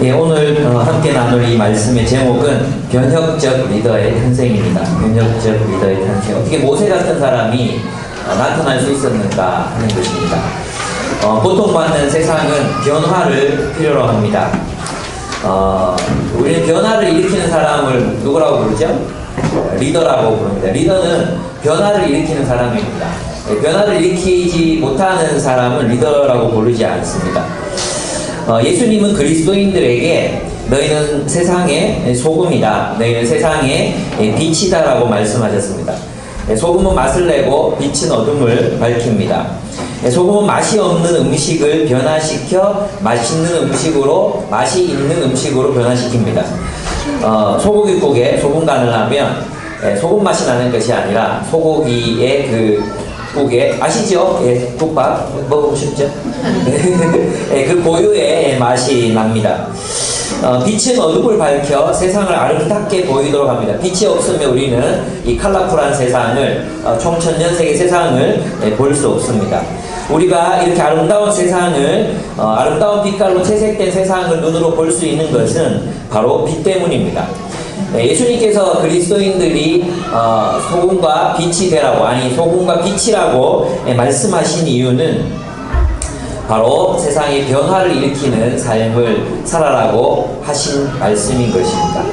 예, 오늘 함께 나눌 이 말씀의 제목은 변혁적 리더의 탄생입니다. 변혁적 리더의 탄생. 어떻게 모세 같은 사람이 나타날 수 있었는가 하는 것입니다. 고통받는 세상은 변화를 필요로 합니다. 우리는 변화를 일으키는 사람을 누구라고 부르죠? 리더라고 부릅니다. 리더는 변화를 일으키는 사람입니다. 변화를 일으키지 못하는 사람은 리더라고 부르지 않습니다. 예수님은 그리스도인들에게 너희는 세상의 소금이다, 너희는 세상의 빛이다 라고 말씀하셨습니다. 소금은 맛을 내고 빛은 어둠을 밝힙니다. 소금은 맛이 없는 음식을 변화시켜 맛있는 음식으로, 맛이 있는 음식으로 변화시킵니다. 소고기국에 소금간을 하면 소금 맛이 나는 것이 아니라 소고기의 그 국에 아시죠? 예, 국밥 먹어보셨죠? 그 고유의 맛이 납니다. 빛은 어둠을 밝혀 세상을 아름답게 보이도록 합니다. 빛이 없으면 우리는 이 컬러풀한 세상을, 총천년색의 세상을 볼 수 없습니다. 우리가 이렇게 아름다운 세상을, 아름다운 빛깔로 채색된 세상을 눈으로 볼 수 있는 것은 바로 빛 때문입니다. 예수님께서 그리스도인들이 소금과 빛이 되라고, 아니 소금과 빛이라고 말씀하신 이유는 바로 세상의 변화를 일으키는 삶을 살아라고 하신 말씀인 것입니다.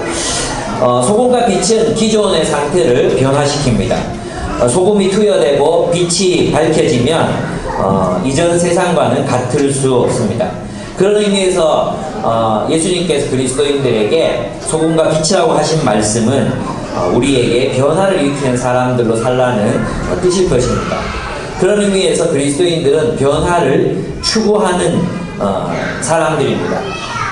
소금과 빛은 기존의 상태를 변화시킵니다. 소금이 투여되고 빛이 밝혀지면 이전 세상과는 같을 수 없습니다. 그런 의미에서 예수님께서 그리스도인들에게 소금과 빛이라고 하신 말씀은 우리에게 변화를 일으키는 사람들로 살라는 뜻일 것입니다. 그런 의미에서 그리스도인들은 변화를 추구하는 사람들입니다.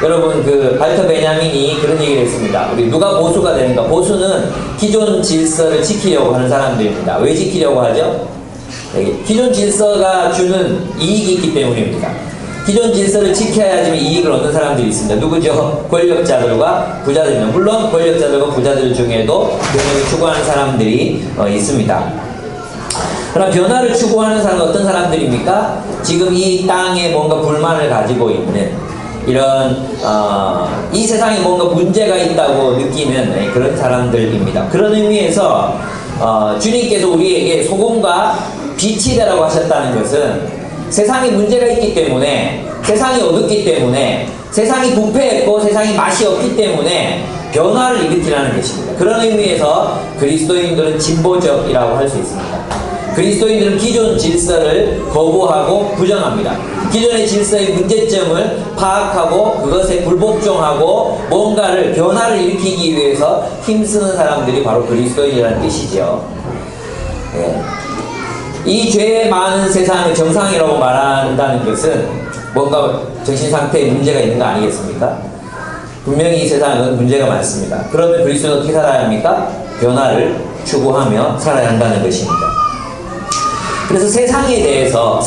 여러분, 그 발터 베냐민이 그런 얘기를 했습니다. 우리 누가 보수가 되는가? 보수는 기존 질서를 지키려고 하는 사람들입니다. 왜 지키려고 하죠? 기존 질서가 주는 이익이 있기 때문입니다. 기존 질서를 지켜야지만 이익을 얻는 사람들이 있습니다. 누구죠? 권력자들과 부자들입니다. 물론 권력자들과 부자들 중에도 변화를 추구하는 사람들이 있습니다. 그러나 변화를 추구하는 사람은 어떤 사람들입니까? 지금 이 땅에 뭔가 불만을 가지고 있는 이런 이 세상에 뭔가 문제가 있다고 느끼는 그런 사람들입니다. 그런 의미에서 주님께서 우리에게 소금과 빛이 되라고 하셨다는 것은 세상에 문제가 있기 때문에, 세상이 어둡기 때문에, 세상이 부패했고 세상이 맛이 없기 때문에 변화를 일으키라는 것입니다. 그런 의미에서 그리스도인들은 진보적이라고 할 수 있습니다. 그리스도인들은 기존 질서를 거부하고 부정합니다. 기존의 질서의 문제점을 파악하고 그것에 불복종하고 뭔가를 변화를 일으키기 위해서 힘쓰는 사람들이 바로 그리스도인이라는 뜻이죠. 예. 이 죄 많은 세상을 정상이라고 말한다는 것은 뭔가 정신상태에 문제가 있는 거 아니겠습니까? 분명히 이 세상은 문제가 많습니다. 그러면 그리스도는 어떻게 살아야 합니까? 변화를 추구하며 살아야 한다는 것입니다. 그래서 세상에 대해서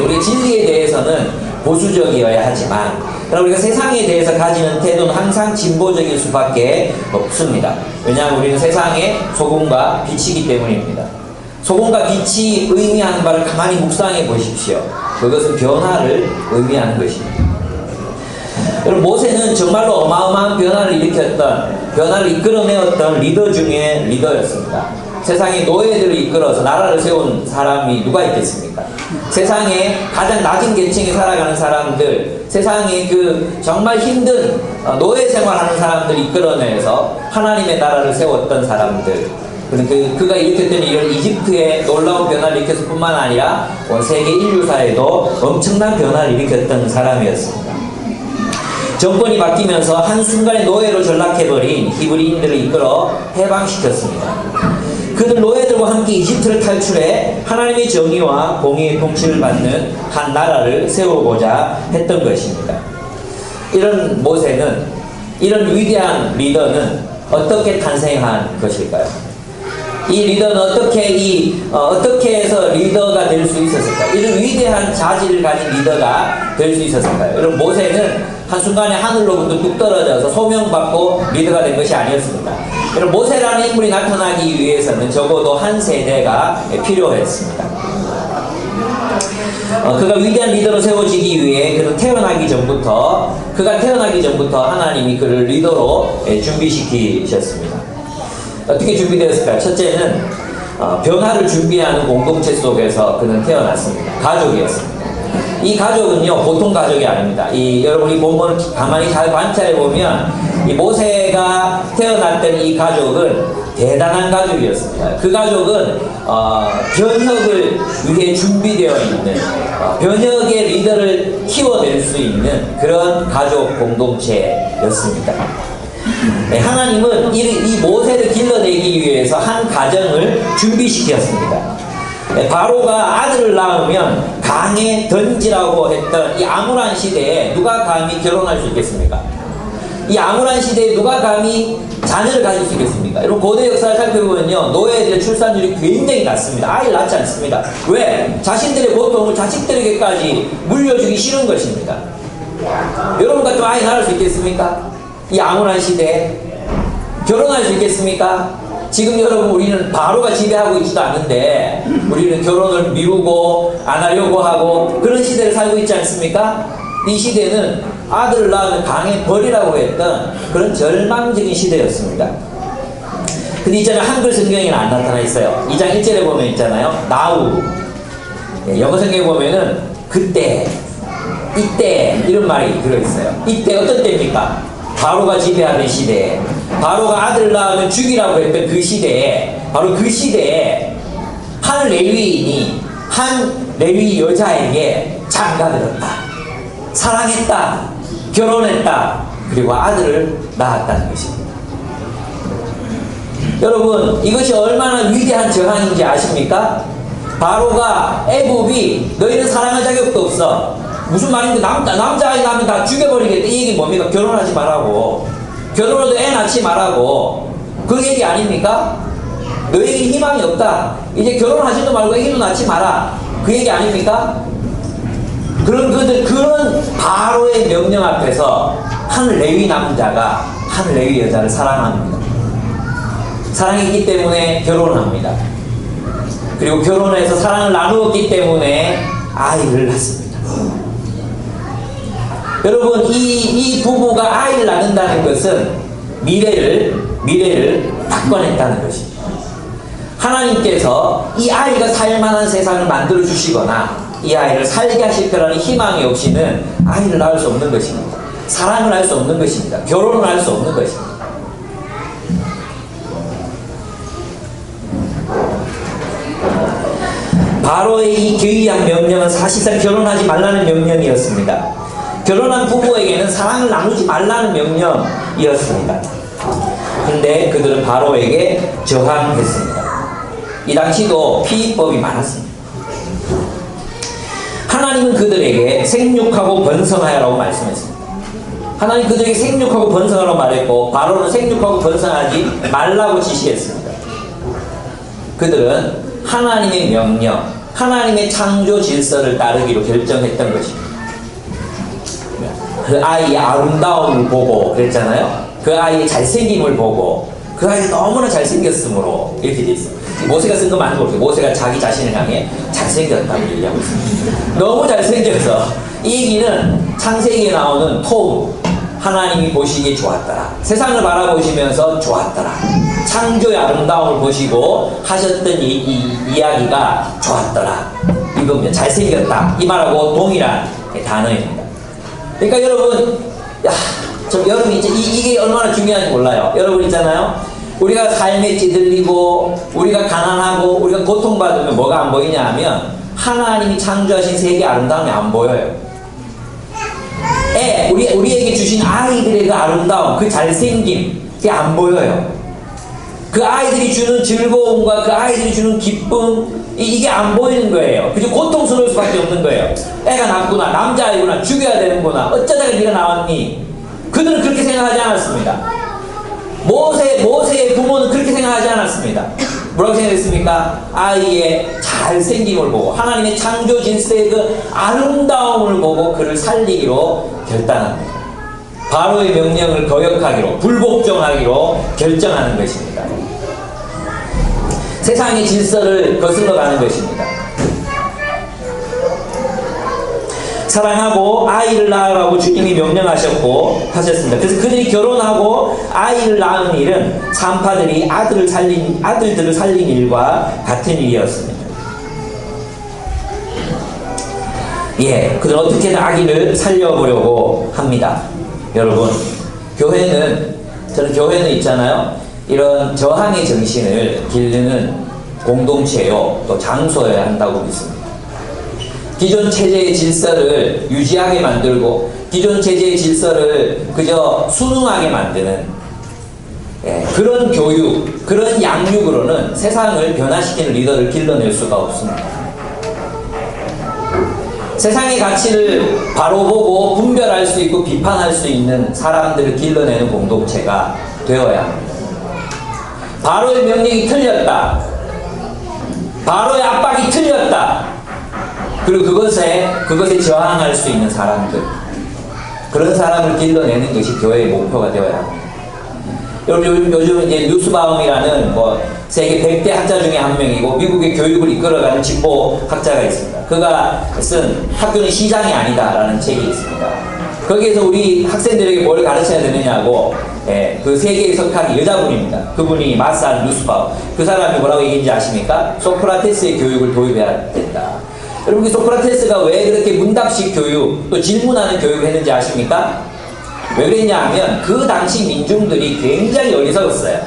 우리 진리에 대해서는 보수적이어야 하지만, 그럼 우리가 세상에 대해서 가지는 태도는 항상 진보적일 수밖에 없습니다. 왜냐하면 우리는 세상의 소금과 빛이기 때문입니다. 소금과 빛이 의미하는 바를 가만히 묵상해 보십시오. 그것은 변화를 의미하는 것입니다. 여러분, 모세는 정말로 어마어마한 변화를 일으켰던, 변화를 이끌어내었던 리더 중에 리더였습니다. 세상의 노예들을 이끌어서 나라를 세운 사람이 누가 있겠습니까? 세상에 가장 낮은 계층에 살아가는 사람들, 세상에 그 정말 힘든 노예 생활하는 사람들 이끌어내서 하나님의 나라를 세웠던 사람들, 그가 일으켰던 이런 이집트의 놀라운 변화를 일으켰을 뿐만 아니라 온 세계 인류사에도 엄청난 변화를 일으켰던 사람이었습니다. 정권이 바뀌면서 한순간에 노예로 전락해버린 히브리인들을 이끌어 해방시켰습니다. 그들 노예들과 함께 이집트를 탈출해 하나님의 정의와 공의의 통치를 받는 한 나라를 세우고자 했던 것입니다. 이런 모세는, 이런 위대한 리더는 어떻게 탄생한 것일까요? 이 리더는 어떻게 해서 리더가 될 수 있었을까요? 이런 위대한 자질을 가진 리더가 될 수 있었을까요? 여러분, 모세는 한순간에 하늘로부터 뚝 떨어져서 소명받고 리더가 된 것이 아니었습니다. 여러분, 모세라는 인물이 나타나기 위해서는 적어도 한 세대가 필요했습니다. 그가 위대한 리더로 세워지기 위해 그가 태어나기 전부터 하나님이 그를 리더로 준비시키셨습니다. 어떻게 준비되었을까요? 첫째는 변화를 준비하는 공동체 속에서 그는 태어났습니다. 가족이었습니다. 이 가족은요, 보통 가족이 아닙니다. 여러분이 본문을 가만히 잘 관찰해 보면 이 모세가 태어났던 이 가족은 대단한 가족이었습니다. 그 가족은 변혁을 위해 준비되어 있는 변혁의 리더를 키워낼 수 있는 그런 가족 공동체였습니다. 네, 하나님은 이 모세를 길러내기 위해서 한 가정을 준비시켰습니다. 네, 바로가 아들을 낳으면 강에 던지라고 했던 이 암울한 시대에 누가 감히 결혼할 수 있겠습니까? 이 암울한 시대에 누가 감히 자녀를 가질 수 있겠습니까? 여러분, 고대 역사를 살펴보면요, 노예들의 출산율이 굉장히 낮습니다. 아이를 낳지 않습니다. 왜? 자신들의 고통을 자식들에게까지 물려주기 싫은 것입니다. 여러분 같으면 아이 낳을 수 있겠습니까? 이 암울한 시대에 결혼할 수 있겠습니까? 지금 여러분, 우리는 바로가 지배하고 있지도 않은데 우리는 결혼을 미루고 안 하려고 하고 그런 시대를 살고 있지 않습니까? 이 시대는 아들을 낳으면 강에 버리라고 했던 그런 절망적인 시대였습니다. 근데 이전에 한글 성경에는 안 나타나 있어요. 2장 1절에 보면 있잖아요. now. 영어 성경에 보면은 그때, 이때 이런 말이 들어있어요. 이때 어떤 때입니까? 바로가 지배하던 시대에, 바로가 아들을 낳으면 죽이라고 했던 그 시대에, 바로 그 시대에 한 레위인이 한 레위 여자에게 장가들었다, 사랑했다, 결혼했다, 그리고 아들을 낳았다는 것입니다. 여러분, 이것이 얼마나 위대한 저항인지 아십니까? 바로가 애굽이 너희는 사랑할 자격도 없어, 무슨 말인데 남자아이 낳으면 다 죽여버리겠다, 이 얘기 뭡니까? 결혼하지 말라고, 결혼해도 애 낳지 말라고, 그 얘기 아닙니까? 너에게 희망이 없다, 이제 결혼하지도 말고 애기도 낳지 마라, 그 얘기 아닙니까? 그런 바로의 명령 앞에서 한 레위 남자가 한 레위 여자를 사랑합니다. 사랑했기 때문에 결혼합니다. 그리고 결혼해서 사랑을 나누었기 때문에 아이를 낳습니다. 여러분, 이 부부가 아이를 낳는다는 것은 미래를 바꿔냈다는 것입니다. 하나님께서 이 아이가 살만한 세상을 만들어 주시거나 이 아이를 살게 하실 거라는 희망이 없이는 아이를 낳을 수 없는 것입니다. 사랑을 할 수 없는 것입니다. 결혼을 할 수 없는 것입니다. 바로의 이 기이한 명령은 사실상 결혼하지 말라는 명령이었습니다. 결혼한 부부에게는 사랑을 나누지 말라는 명령이었습니다. 그런데 그들은 바로에게 저항했습니다. 이 당시도 피의법이 많았습니다. 하나님은 그들에게 생육하고 번성하라고 말씀했습니다. 하나님 그들에게 생육하고 번성하라고 말했고, 바로는 생육하고 번성하지 말라고 지시했습니다. 그들은 하나님의 명령, 하나님의 창조 질서를 따르기로 결정했던 것입니다. 그 아이의 아름다움을 보고 그랬잖아요. 그 아이의 잘생김을 보고, 그 아이가 너무나 잘생겼으므로 이렇게 돼 있어요. 모세가 쓴 거 맞는 거 같아요. 모세가 자기 자신을 향해 잘생겼다고 얘기하고 있습니다. 너무 잘생겨서, 이 얘기는 창세기에 나오는 토음, 하나님이 보시기에 좋았더라, 세상을 바라보시면서 좋았더라, 창조의 아름다움을 보시고 하셨던 이 이야기가 좋았더라, 이겁니다. 잘생겼다, 이 말하고 동일한 단어입니다. 그러니까 여러분, 여러분 이게 얼마나 중요한지 몰라요. 여러분 있잖아요, 우리가 삶에 찌들리고 우리가 가난하고 우리가 고통받으면 뭐가 안 보이냐 하면 하나님이 창조하신 세계의 아름다움이 안 보여요. 우리에게 주신 아이들의 그 아름다움, 그 잘생김, 그게 안 보여요. 그 아이들이 주는 즐거움과 그 아이들이 주는 기쁨, 이게 안 보이는 거예요. 그저 고통스러울 수밖에 없는 거예요. 애가 낳구나, 남자아이구나, 죽여야 되는구나, 어쩌다가 네가 나왔니? 그들은 그렇게 생각하지 않았습니다. 모세의 부모는 그렇게 생각하지 않았습니다. 뭐라고 생각했습니까? 아이의 잘생김을 보고, 하나님의 창조 질서의 그 아름다움을 보고 그를 살리기로 결단합니다. 바로의 명령을 거역하기로, 불복종하기로 결정하는 것입니다. 세상의 질서를 거슬러 가는 것입니다. 사랑하고 아이를 낳으라고 주님이 명령하셨고 하셨습니다. 그래서 그들이 결혼하고 아이를 낳은 일은 산파들이 아들들을 살린 일과 같은 일이었습니다. 예, 그들 어떻게든 아기를 살려보려고 합니다. 여러분, 저는 교회는 있잖아요. 이런 저항의 정신을 기르는 공동체요, 또 장소여야 한다고 믿습니다. 기존 체제의 질서를 유지하게 만들고, 기존 체제의 질서를 그저 순응하게 만드는 그런 교육, 그런 양육으로는 세상을 변화시키는 리더를 길러낼 수가 없습니다. 세상의 가치를 바로 보고 분별할 수 있고 비판할 수 있는 사람들을 길러내는 공동체가 되어야 합니다. 바로의 명령이 틀렸다, 바로의 압박이 틀렸다, 그리고 그것에 저항할 수 있는 사람들, 그런 사람을 길러내는 것이 교회의 목표가 되어야 합니다. 요즘 이제 뉴스바움이라는 세계 100대 학자 중에 한 명이고 미국의 교육을 이끌어가는 직보 학자가 있습니다. 그가 쓴 학교는 시장이 아니다라는 책이 있습니다. 거기에서 우리 학생들에게 뭘 가르쳐야 되느냐고, 그 세계의 석학이 여자분입니다. 그분이 마사 누스바움. 그 사람이 뭐라고 얘기했는지 아십니까? 소크라테스의 교육을 도입해야 된다. 여러분, 소크라테스가 왜 그렇게 문답식 교육, 또 질문하는 교육을 했는지 아십니까? 왜 그랬냐 하면 그 당시 민중들이 굉장히 어리석었어요.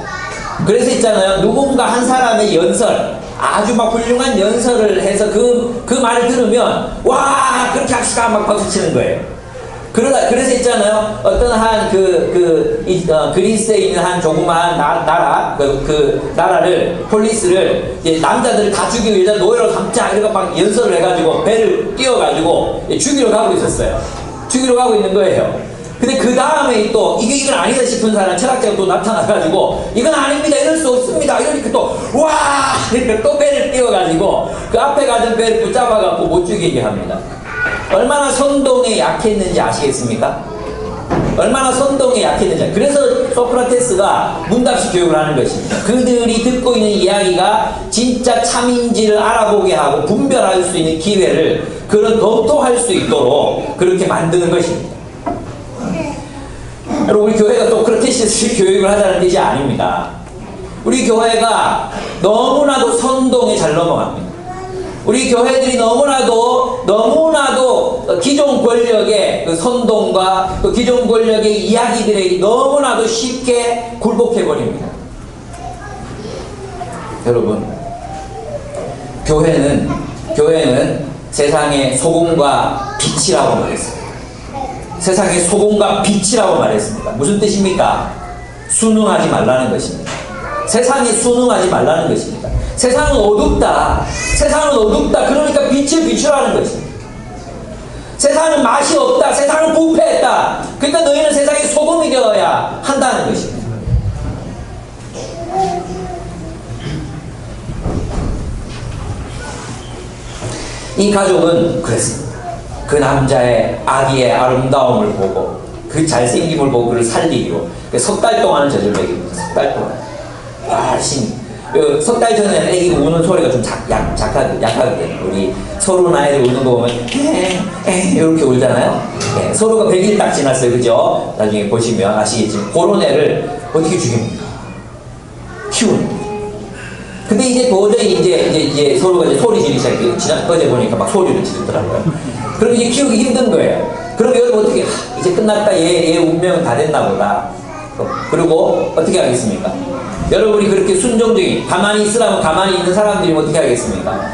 그래서 있잖아요, 누군가 한 사람의 연설, 아주 막 훌륭한 연설을 해서 그 말을 들으면 와 그렇게 합시다 막 박수 치는 거예요. 그래서 있잖아요, 어떤 한 그리스에 있는 한 조그마한 나라, 그 나라를, 폴리스를 이제 남자들을 다 죽이고 여자 노예로 삼자 이렇게 막 연설을 해가지고 배를 띄워가지고 죽이러 가고 있었어요. 죽이러 가고 있는 거예요. 근데 그 다음에 또 이건 아니다 싶은 사람, 철학자가 또 나타나가지고 이건 아닙니다, 이럴 수 없습니다, 이러니까 또 와 이렇게 또 배를 띄워가지고 그 앞에 가던 배를 붙잡아갖고 못 죽이게 합니다. 얼마나 선동에 약했는지 아시겠습니까? 얼마나 선동에 약했는지. 그래서 소크라테스가 문답식 교육을 하는 것입니다. 그들이 듣고 있는 이야기가 진짜 참인지를 알아보게 하고 분별할 수 있는 기회를 그런 검토할 수 있도록 그렇게 만드는 것입니다. 여러분, 우리 교회가 소크라테스식 교육을 하자는 뜻이 아닙니다. 우리 교회가 너무나도 선동에 잘 넘어갑니다. 우리 교회들이 너무나도 기존 권력의 그 선동과 또 기존 권력의 이야기들에 너무나도 쉽게 굴복해버립니다. 여러분, 교회는 세상의 소금과 빛이라고 말했습니다. 세상의 소금과 빛이라고 말했습니다. 무슨 뜻입니까? 순응하지 말라는 것입니다. 세상에 순응하지 말라는 것입니다. 세상은 어둡다. 그러니까 빛을 비추라는 것입니다. 세상은 맛이 없다. 세상은 부패했다. 그러니까 너희는 세상의 소금이 되어야 한다는 것입니다. 이 가족은 그랬습니다. 그 남자의 아기의 아름다움을 보고, 그 잘생김을 보고 그를 살리기로 석 달 동안은 젖을 먹입니다. 석 달 동안 열심히. 석 달 전에는 애기가 우는 소리가 좀 약하거든요. 우리 서로 나이를 우는 거 보면 이렇게 울잖아요. 서로가 100일 딱 지났어요, 그죠? 나중에 보시면 아시겠지만 그런 애를 어떻게 죽입니까? 키우는. 근데 이제 도저히 이제 서로가 이제 소리 지르기 시작해요. 어제 보니까 막 소리를 지르더라고요. 그럼 이제 키우기 힘든 거예요. 그럼 여러분 어떻게, 이제 끝났다. 얘 운명은 다 됐나 보다. 그리고 어떻게 하겠습니까? 여러분이 그렇게 순종적인, 가만히 있으라면 가만히 있는 사람들이면 어떻게 하겠습니까?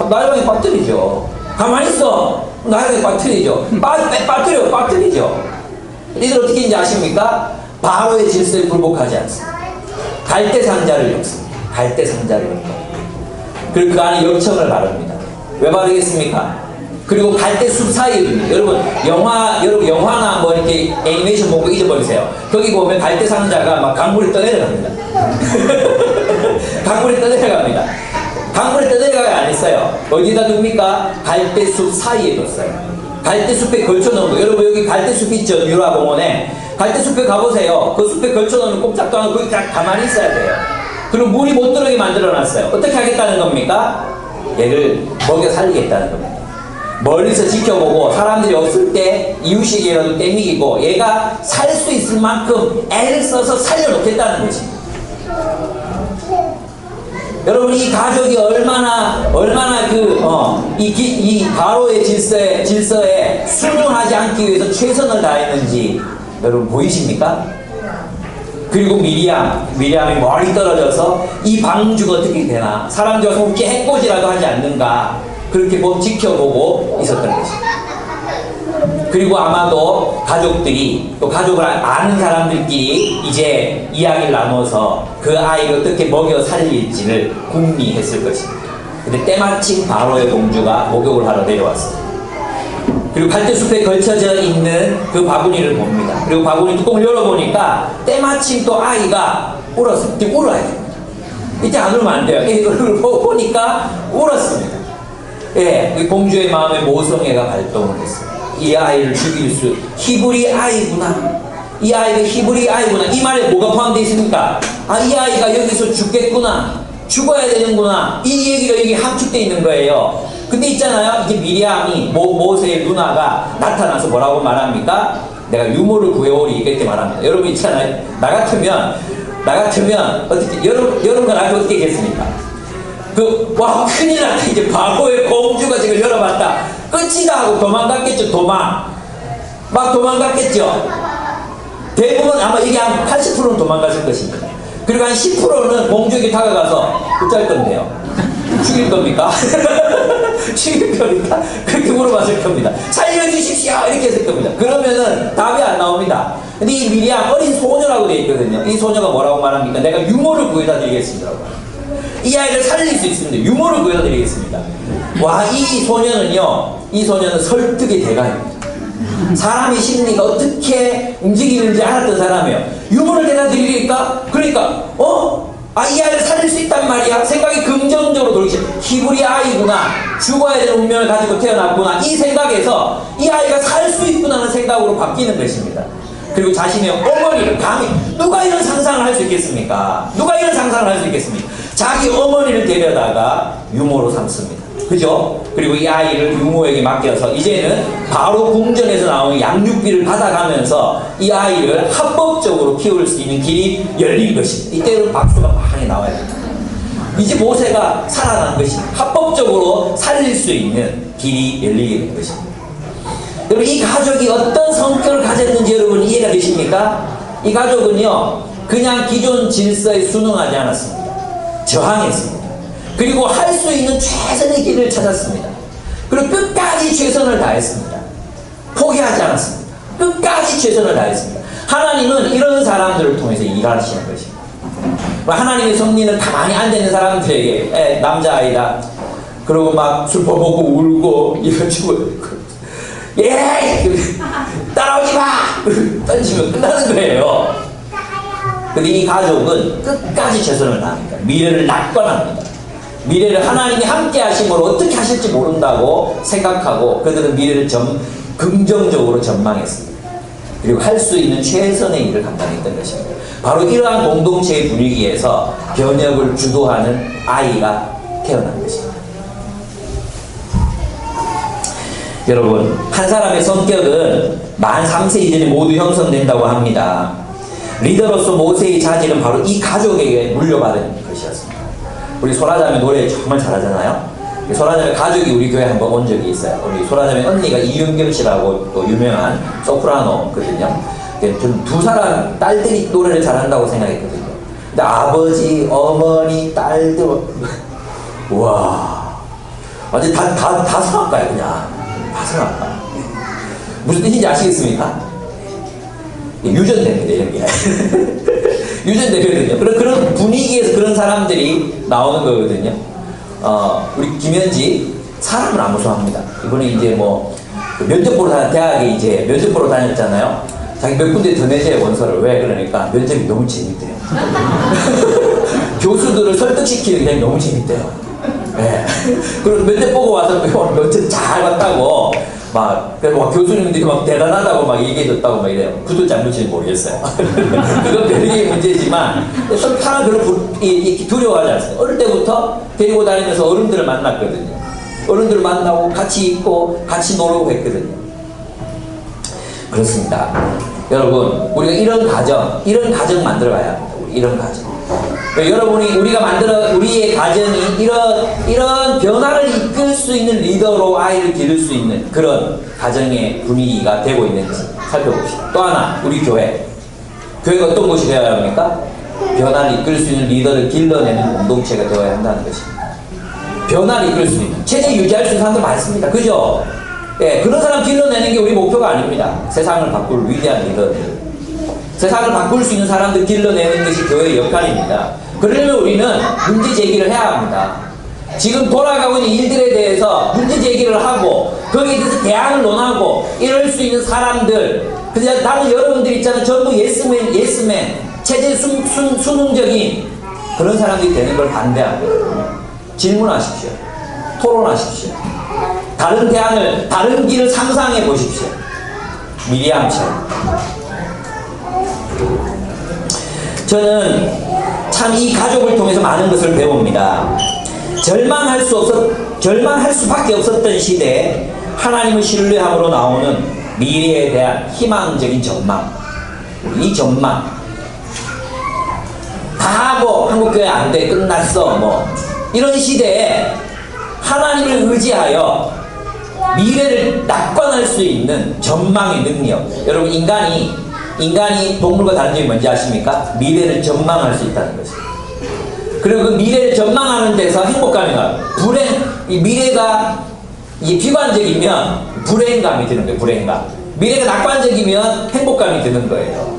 나를 빠뜨리죠. 가만히 있어. 나를 빠뜨리죠. 빠뜨리죠. 이들 어떻게 인지 아십니까? 바로의 질서에 굴복하지 않습니다. 갈대상자를 엮습니다. 그리고 그 안에 역청을 바릅니다. 왜 바르겠습니까? 그리고 갈대숲 사이에 둡니다. 여러분 영화나 뭐 이렇게 애니메이션 보고 잊어버리세요. 거기 보면 갈대상자가 막 강물에 떠내려갑니다. 강물에 떠내려가게 안 했어요. 어디다 둡니까? 갈대숲 사이에 뒀어요. 갈대숲에 걸쳐놓은 거. 여러분 여기 갈대숲 있죠? 유라공원에. 갈대숲에 가보세요. 그 숲에 걸쳐놓은 꼼짝도 안 하고 거기 가만히 있어야 돼요. 그리고 물이 못 들어오게 만들어놨어요. 어떻게 하겠다는 겁니까? 얘를 먹여 살리겠다는 겁니다. 멀리서 지켜보고 사람들이 없을 때 이웃에게라도 떼미기고 얘가 살 수 있을 만큼 애를 써서 살려놓겠다는 것입니다. 여러분 이 가족이 얼마나 이 바로의 질서에 순응하지 않기 위해서 최선을 다했는지 여러분 보이십니까? 그리고 미리암이 멀리 떨어져서 이 방주가 어떻게 되나 사람들과 속히 해코지라도 하지 않는가 그렇게 지켜보고 있었던 것입니다. 그리고 아마도 가족들이 또 가족을 아는 사람들끼리 이제 이야기를 나눠서 그 아이를 어떻게 먹여 살릴지를 궁리했을 것입니다. 근데 때마침 바로의 공주가 목욕을 하러 내려왔습니다. 그리고 갈대숲에 걸쳐져 있는 그 바구니를 봅니다. 그리고 바구니 뚜껑을 열어보니까 때마침 또 아이가 울었습니다. 이때 울어야 됩니다. 이때 안 울면 안 돼요. 이걸 보니까 울었습니다. 예, 공주의 마음에 모성애가 발동을 했습니다. 이 아이를 죽일 수, 히브리 아이구나. 이 아이가 히브리 아이구나. 이 말에 뭐가 포함되어 있습니까? 아, 이 아이가 여기서 죽겠구나. 죽어야 되는구나. 이 얘기가 여기 함축되어 있는 거예요. 근데 있잖아요. 이제 미리암이 모세의 누나가 나타나서 뭐라고 말합니까? 내가 유모를 구해오리 이렇게 말합니다. 여러분 있잖아요. 나 같으면 어떻게 여러분 아주 어떻게 했습니까? 와 큰일 났다. 이제 바보의 공주가 지금 열어봤다. 끝이다 하고 도망갔겠죠. 막 도망갔겠죠. 대부분 아마 이게 한 80%는 도망갔을 것입니다. 그리고 한 10%는 공주에게 다가가서 어쩔 건데요? 죽일 겁니까? 죽일 겁니까? 그렇게 물어봤을 겁니다. 살려주십시오! 이렇게 했을 겁니다. 그러면은 답이 안 나옵니다. 근데 이 미리암 어린 소녀라고 되어 있거든요. 이 소녀가 뭐라고 말합니까? 내가 유모를 구해다 드리겠습니다. 이 아이를 살릴 수 있습니다. 유모를 구해다 드리겠습니다. 와, 이 소녀는 설득의 대가입니다. 사람의 심리가 어떻게 움직이는지 알았던 사람이에요. 유모를 대다 드리니까 그러니까 이 아이를 살릴 수 있단 말이야. 생각이 긍정적으로 돌리시. 히브리 아이구나. 죽어야 되는 운명을 가지고 태어났구나. 이 생각에서 이 아이가 살 수 있구나 하는 생각으로 바뀌는 것입니다. 그리고 자신의 어머니를 감히 누가 이런 상상을 할 수 있겠습니까? 자기 어머니를 데려다가 유모로 삼습니다. 그죠? 그리고 이 아이를 유모에게 맡겨서 이제는 바로 궁전에서 나오는 양육비를 받아가면서 이 아이를 합법적으로 키울 수 있는 길이 열린 것입니다. 이때는 박수가 많이 나와야 됩니다. 이제 모세가 살아난 것입니다. 합법적으로 살릴 수 있는 길이 열리게 된 것입니다. 여러분 이 가족이 어떤 성격을 가졌는지 여러분 이해가 되십니까? 이 가족은요 그냥 기존 질서에 순응하지 않았습니다. 저항했습니다. 그리고 할 수 있는 최선의 길을 찾았습니다. 그리고 끝까지 최선을 다했습니다. 포기하지 않았습니다. 끝까지 최선을 다했습니다. 하나님은 이런 사람들을 통해서 일하시는 것입니다. 하나님의 섭리는 가만히 앉아있는 사람들에게 남자아이다. 그리고 막 술 퍼먹고 울고 이래가지고 따라오지 마! 던지면 끝나는 거예요. 근데 이 가족은 끝까지 최선을 다합니다. 미래를 낙관합니다. 미래를 하나님이 함께 하심으로 어떻게 하실지 모른다고 생각하고 그들은 미래를 긍정적으로 전망했습니다. 그리고 할 수 있는 최선의 일을 감당했던 것입니다. 바로 이러한 공동체의 분위기에서 변혁을 주도하는 아이가 태어난 것입니다. 여러분, 한 사람의 성격은 만 3세 이전에 모두 형성된다고 합니다. 리더로서 모세의 자질은 바로 이 가족에게 물려받은 것이었습니다. 우리 소라자매 노래 정말 잘하잖아요. 소라자매 가족이 우리 교회 한번 온 적이 있어요. 우리 소라자매 언니가 이윤경 씨라고 또 유명한 소프라노거든요. 저는 두 사람 딸들이 노래를 잘한다고 생각했거든요. 근데 아버지, 어머니, 딸들 와 완전 다 성악가요. 그냥 다 성악가. 무슨 뜻인지 아시겠습니까? 유전됩니다, 이런 게. 유전되거든요. 그런 분위기에서 그런 사람들이 나오는 거거든요. 우리 김현지, 사람을 안 무서워합니다. 이번에 이제 면접 보러 대학에 이제 면접 보러 다녔잖아요. 자기 몇 군데 더 내세요, 원서를. 왜? 그러니까 면접이 너무 재밌대요. 교수들을 설득시키는 게 너무 재밌대요. 네. 그리고 면접 보고 와서 면접 잘 봤다고 그래서 교수님들이 대단하다고 얘기해줬다고 이래요. 구도 잘못인지 모르겠어요. 그건 별개의 문제지만, 사람 별로 두려워하지 않습니다. 어릴 때부터 데리고 다니면서 어른들을 만났거든요. 어른들 만나고 같이 있고 같이 놀고 했거든요. 그렇습니다. 여러분, 우리가 이런 가정 만들어가야 합니다. 이런 가정. 우리의 가정이 이런 변화를 이끌 수 있는 리더로 아이를 기를 수 있는 그런 가정의 분위기가 되고 있는지 살펴봅시다. 또 하나, 우리 교회가 어떤 곳이 되어야 합니까? 변화를 이끌 수 있는 리더를 길러내는 공동체가 되어야 한다는 것입니다. 변화를 이끌 수 있는, 체제 유지할 수 있는 사람도 많습니다. 그죠? 예, 그런 사람 길러내는 게 우리 목표가 아닙니다. 세상을 바꿀 위대한 리더들, 세상을 바꿀 수 있는 사람들 길러내는 것이 교회의 역할입니다. 그러려면 우리는 문제 제기를 해야 합니다. 지금 돌아가고 있는 일들에 대해서 문제 제기를 하고 거기에 대해서 대안을 논하고 이럴 수 있는 사람들, 그냥 나는 여러분들 있잖아요. 전부 예스맨, 체제 수능적인 그런 사람들이 되는 걸 반대합니다. 질문하십시오. 토론하십시오. 다른 대안을, 다른 길을 상상해 보십시오. 미리암처럼. 저는 참 이 가족을 통해서 많은 것을 배웁니다. 절망할 수밖에 없었던 시대에 하나님을 신뢰함으로 나오는 미래에 대한 희망적인 전망. 이 전망. 다 뭐 한국교회 안 돼, 끝났어, 뭐 이런 시대에 하나님을 의지하여 미래를 낙관할 수 있는 전망의 능력. 여러분, 인간이 동물과 다른 점이 뭔지 아십니까? 미래를 전망할 수 있다는 것입니다. 그리고 그 미래를 전망하는 데서 행복감이 나요. 이 미래가 비관적이면 불행감이 드는 거예요. 불행감. 미래가 낙관적이면 행복감이 드는 거예요.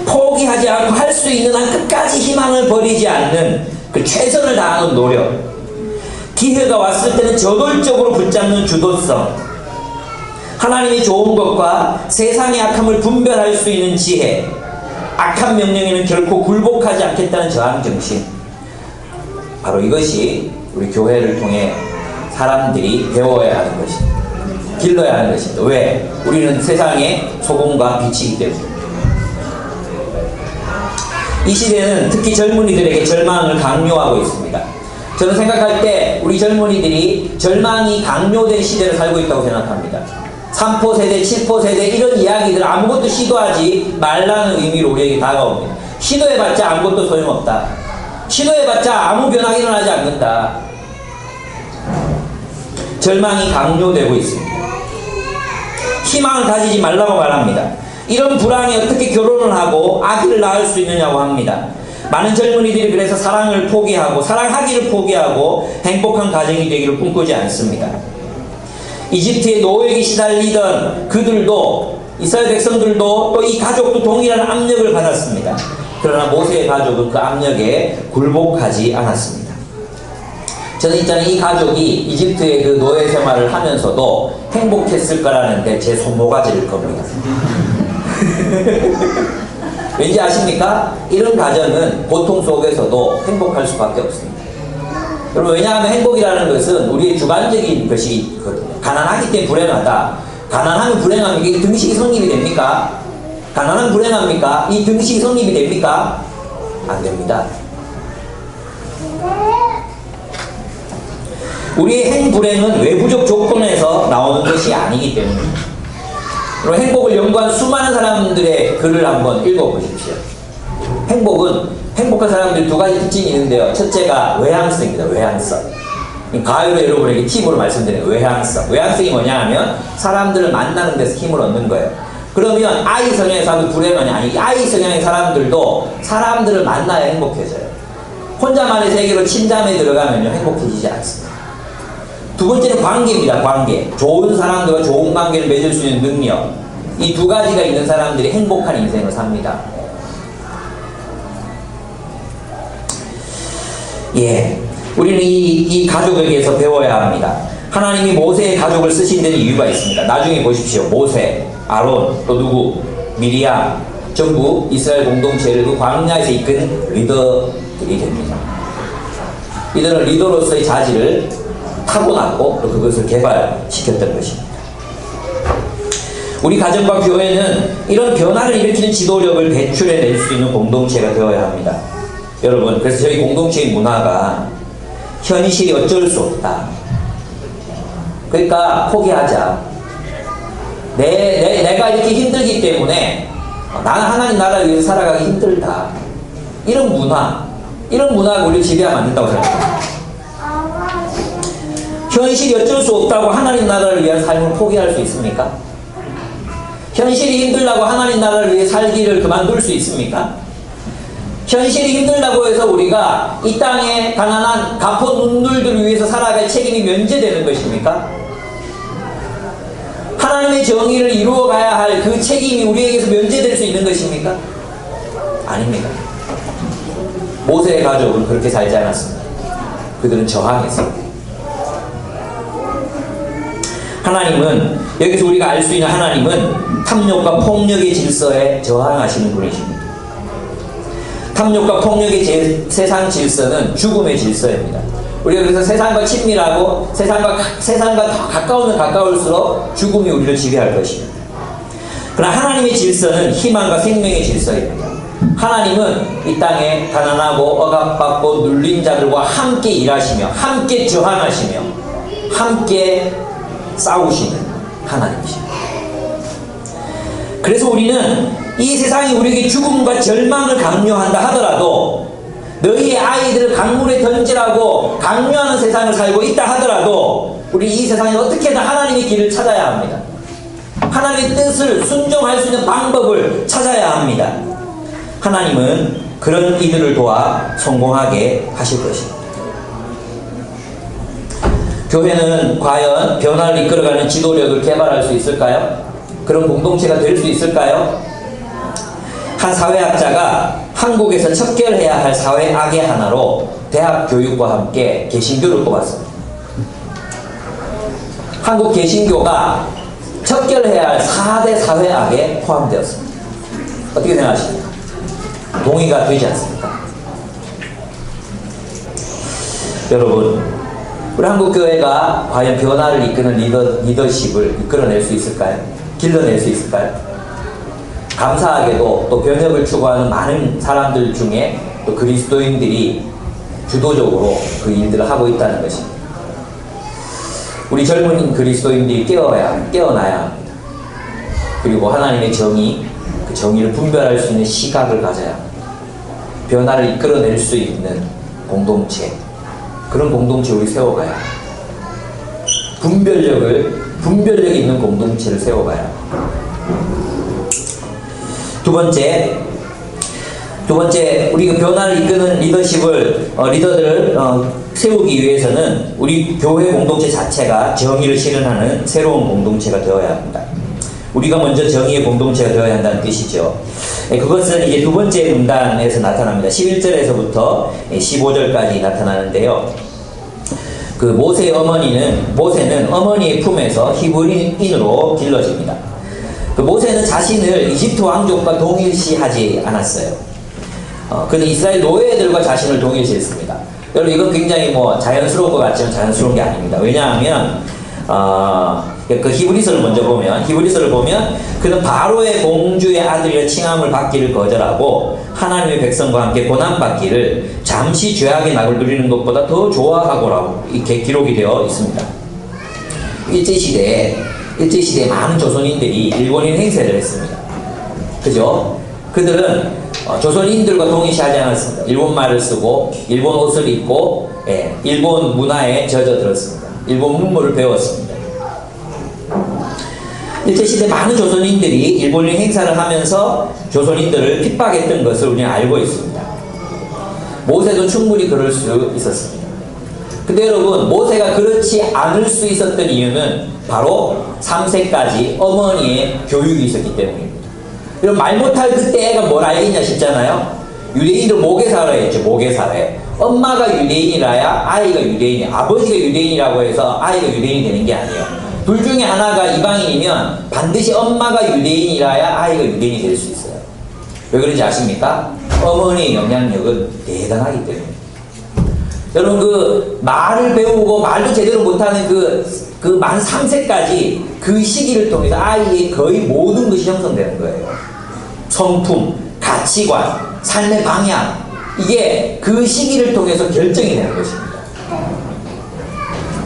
포기하지 않고 할 수 있는 한 끝까지 희망을 버리지 않는 그 최선을 다하는 노력. 기회가 왔을 때는 저돌적으로 붙잡는 주도성. 하나님의 좋은 것과 세상의 악함을 분별할 수 있는 지혜. 악한 명령에는 결코 굴복하지 않겠다는 저항정신. 바로 이것이 우리 교회를 통해 사람들이 배워야 하는 것입니다. 길러야 하는 것입니다. 왜? 우리는 세상의 소금과 빛이기 때문입니다. 이 시대는 특히 젊은이들에게 절망을 강요하고 있습니다. 저는 생각할 때 우리 젊은이들이 절망이 강요된 시대를 살고 있다고 생각합니다. 3포 세대, 7포 세대 이런 이야기들 아무것도 시도하지 말라는 의미로 우리에게 다가옵니다. 시도해봤자 아무것도 소용없다. 시도해봤자 아무 변화가 일어나지 않는다. 절망이 강요되고 있습니다. 희망을 가지지 말라고 말합니다. 이런 불안에 어떻게 결혼을 하고 아기를 낳을 수 있느냐고 합니다. 많은 젊은이들이 그래서 사랑을 포기하고 사랑하기를 포기하고 행복한 가정이 되기를 꿈꾸지 않습니다. 이집트의 노예에게 시달리던 그들도, 이스라엘 백성들도 또 이 가족도 동일한 압력을 받았습니다. 그러나 모세의 가족은 그 압력에 굴복하지 않았습니다. 저는 있잖아요, 이 가족이 이집트의 그 노예 생활을 하면서도 행복했을 거라는데 제 손모가지를 겁니다. 왠지 아십니까? 이런 가정은 고통 속에서도 행복할 수밖에 없습니다. 여러분, 왜냐하면 행복이라는 것은 우리의 주관적인 것이 있거든요. 가난하기 때문에 불행하다. 가난하면 불행합니까? 이 등식이 성립이 됩니까? 가난하면 불행합니까? 이 등식이 성립이 됩니까? 안 됩니다. 우리의 행불행은 외부적 조건에서 나오는 것이 아니기 때문입니다. 그리고 행복을 연구한 수많은 사람들의 글을 한번 읽어보십시오. 행복한 사람들이 두 가지 특징이 있는데요. 첫째가 외향성입니다. 외향성. 가요로 여러분에게 팁으로 말씀드려요. 외향성. 외향성이 뭐냐 하면 사람들을 만나는 데서 힘을 얻는 거예요. 그러면 I 성향의 사람들 불행하니 아니, I 성향의 사람들도 사람들을 만나야 행복해져요. 혼자만의 세계로 침잠에 들어가면요 행복해지지 않습니다. 두 번째는 관계입니다. 관계. 좋은 사람들과 좋은 관계를 맺을 수 있는 능력. 이 두 가지가 있는 사람들이 행복한 인생을 삽니다. 예, 우리는 이 가족에게서 배워야 합니다. 하나님이 모세의 가족을 쓰신 데는 이유가 있습니다. 나중에 보십시오. 모세, 아론, 또 누구? 미리암, 전부 이스라엘 공동체를 그 광야에서 이끈 리더들이 됩니다. 이들은 리더로서의 자질을 타고났고 또 그것을 개발시켰던 것입니다. 우리 가정과 교회는 이런 변화를 일으키는 지도력을 배출해낼 수 있는 공동체가 되어야 합니다. 여러분, 그래서 저희 공동체의 문화가 현실이 어쩔 수 없다. 그러니까 포기하자. 내가 이렇게 힘들기 때문에 나는 하나님 나라를 위해서 살아가기 힘들다. 이런 문화가 우리를 지배하면 안 된다고 생각합니다. 현실이 어쩔 수 없다고 하나님 나라를 위한 삶을 포기할 수 있습니까? 현실이 힘들다고 하나님 나라를 위해 살기를 그만둘 수 있습니까? 현실이 힘들다고 해서 우리가 이 땅에 가난한 가포 눈물들을 위해서 살아갈 책임이 면제되는 것입니까? 하나님의 정의를 이루어가야 할 그 책임이 우리에게서 면제될 수 있는 것입니까? 아닙니다. 모세의 가족은 그렇게 살지 않았습니다. 그들은 저항했습니다. 하나님은, 여기서 우리가 알 수 있는 하나님은 탐욕과 폭력의 질서에 저항하시는 분이십니다. 탐욕과 폭력의 세상 질서는 죽음의 질서입니다. 우리가 그래서 세상과 친밀하고 세상과 더 가까우면 가까울수록 죽음이 우리를 지배할 것입니다. 그러나 하나님의 질서는 희망과 생명의 질서입니다. 하나님은 이 땅에 가난하고 억압받고 눌린 자들과 함께 일하시며 함께 저항하시며 함께 싸우시는 하나님이십니다. 그래서 우리는 이 세상이 우리에게 죽음과 절망을 강요한다 하더라도, 너희의 아이들을 강물에 던지라고 강요하는 세상을 살고 있다 하더라도, 우리 이 세상에 어떻게든 하나님의 길을 찾아야 합니다. 하나님의 뜻을 순종할 수 있는 방법을 찾아야 합니다. 하나님은 그런 이들을 도와 성공하게 하실 것입니다. 교회는 과연 변화를 이끌어가는 지도력을 개발할 수 있을까요? 그런 공동체가 될 수 있을까요? 한 사회학자가 한국에서 척결해야 할 사회악의 하나로 대학 교육과 함께 개신교를 꼽았습니다. 한국 개신교가 척결해야 할 4대 사회악에 포함되었습니다. 어떻게 생각하십니까? 동의가 되지 않습니까? 여러분, 우리 한국교회가 과연 변화를 이끄는 리더십을 이끌어낼 수 있을까요? 길러낼 수 있을까요? 감사하게도 또 변혁을 추구하는 많은 사람들 중에 또 그리스도인들이 주도적으로 그 일들을 하고 있다는 것입니다. 우리 젊은 그리스도인들이 깨어나야 합니다. 그리고 하나님의 정의, 그 정의를 분별할 수 있는 시각을 가져야 합니다. 변화를 이끌어낼 수 있는 공동체, 그런 공동체 우리 세워가야 합니다. 분별력 있는 공동체를 세워가야 합니다. 두 번째, 우리가 변화를 이끄는 리더들을 세우기 위해서는 우리 교회 공동체 자체가 정의를 실현하는 새로운 공동체가 되어야 합니다. 우리가 먼저 정의의 공동체가 되어야 한다는 뜻이죠. 그것은 이제 두 번째 문단에서 나타납니다. 11절에서부터 15절까지 나타나는데요. 그 모세는 어머니의 품에서 히브리인으로 길러집니다. 그 모세는 자신을 이집트 왕족과 동일시하지 않았어요. 그는 이스라엘 노예들과 자신을 동일시했습니다. 여러분, 이건 굉장히 자연스러운 것 같지만 자연스러운 게 아닙니다. 왜냐하면 그 히브리서를 보면 그는 바로의 공주의 아들이라 칭함을 받기를 거절하고 하나님의 백성과 함께 고난받기를 잠시 죄악의 낙을 누리는 것보다 더 좋아하고라고 이렇게 기록이 되어 있습니다. 일제시대에 많은 조선인들이 일본인 행세를 했습니다. 그죠? 그들은 조선인들과 동일시하지 않았습니다. 일본말을 쓰고 일본 옷을 입고 일본 문화에 젖어들었습니다. 일본 문물을 배웠습니다. 일제시대 많은 조선인들이 일본인 행사를 하면서 조선인들을 핍박했던 것을 우리는 알고 있습니다. 모세도 충분히 그럴 수 있었습니다. 근데 여러분, 모세가 그렇지 않을 수 있었던 이유는 바로 3세까지 어머니의 교육이 있었기 때문입니다. 여러분, 말 못할 그때 애가 뭘 알겠냐 싶잖아요. 유대인들 모계사라 했죠. 모계사회. 엄마가 유대인이라야 아이가 유대인이, 아버지가 유대인이라고 해서 아이가 유대인이 되는 게 아니에요. 둘 중에 하나가 이방인이면 반드시 엄마가 유대인이라야 아이가 유대인이 될 수 있어요. 왜 그런지 아십니까? 어머니의 영향력은 대단하기 때문에. 여러분, 그 말을 배우고 말도 제대로 못하는 그 만 3세까지 그 시기를 통해서 아이의 거의 모든 것이 형성되는 거예요. 성품, 가치관, 삶의 방향, 이게 그 시기를 통해서 결정이 되는 것입니다.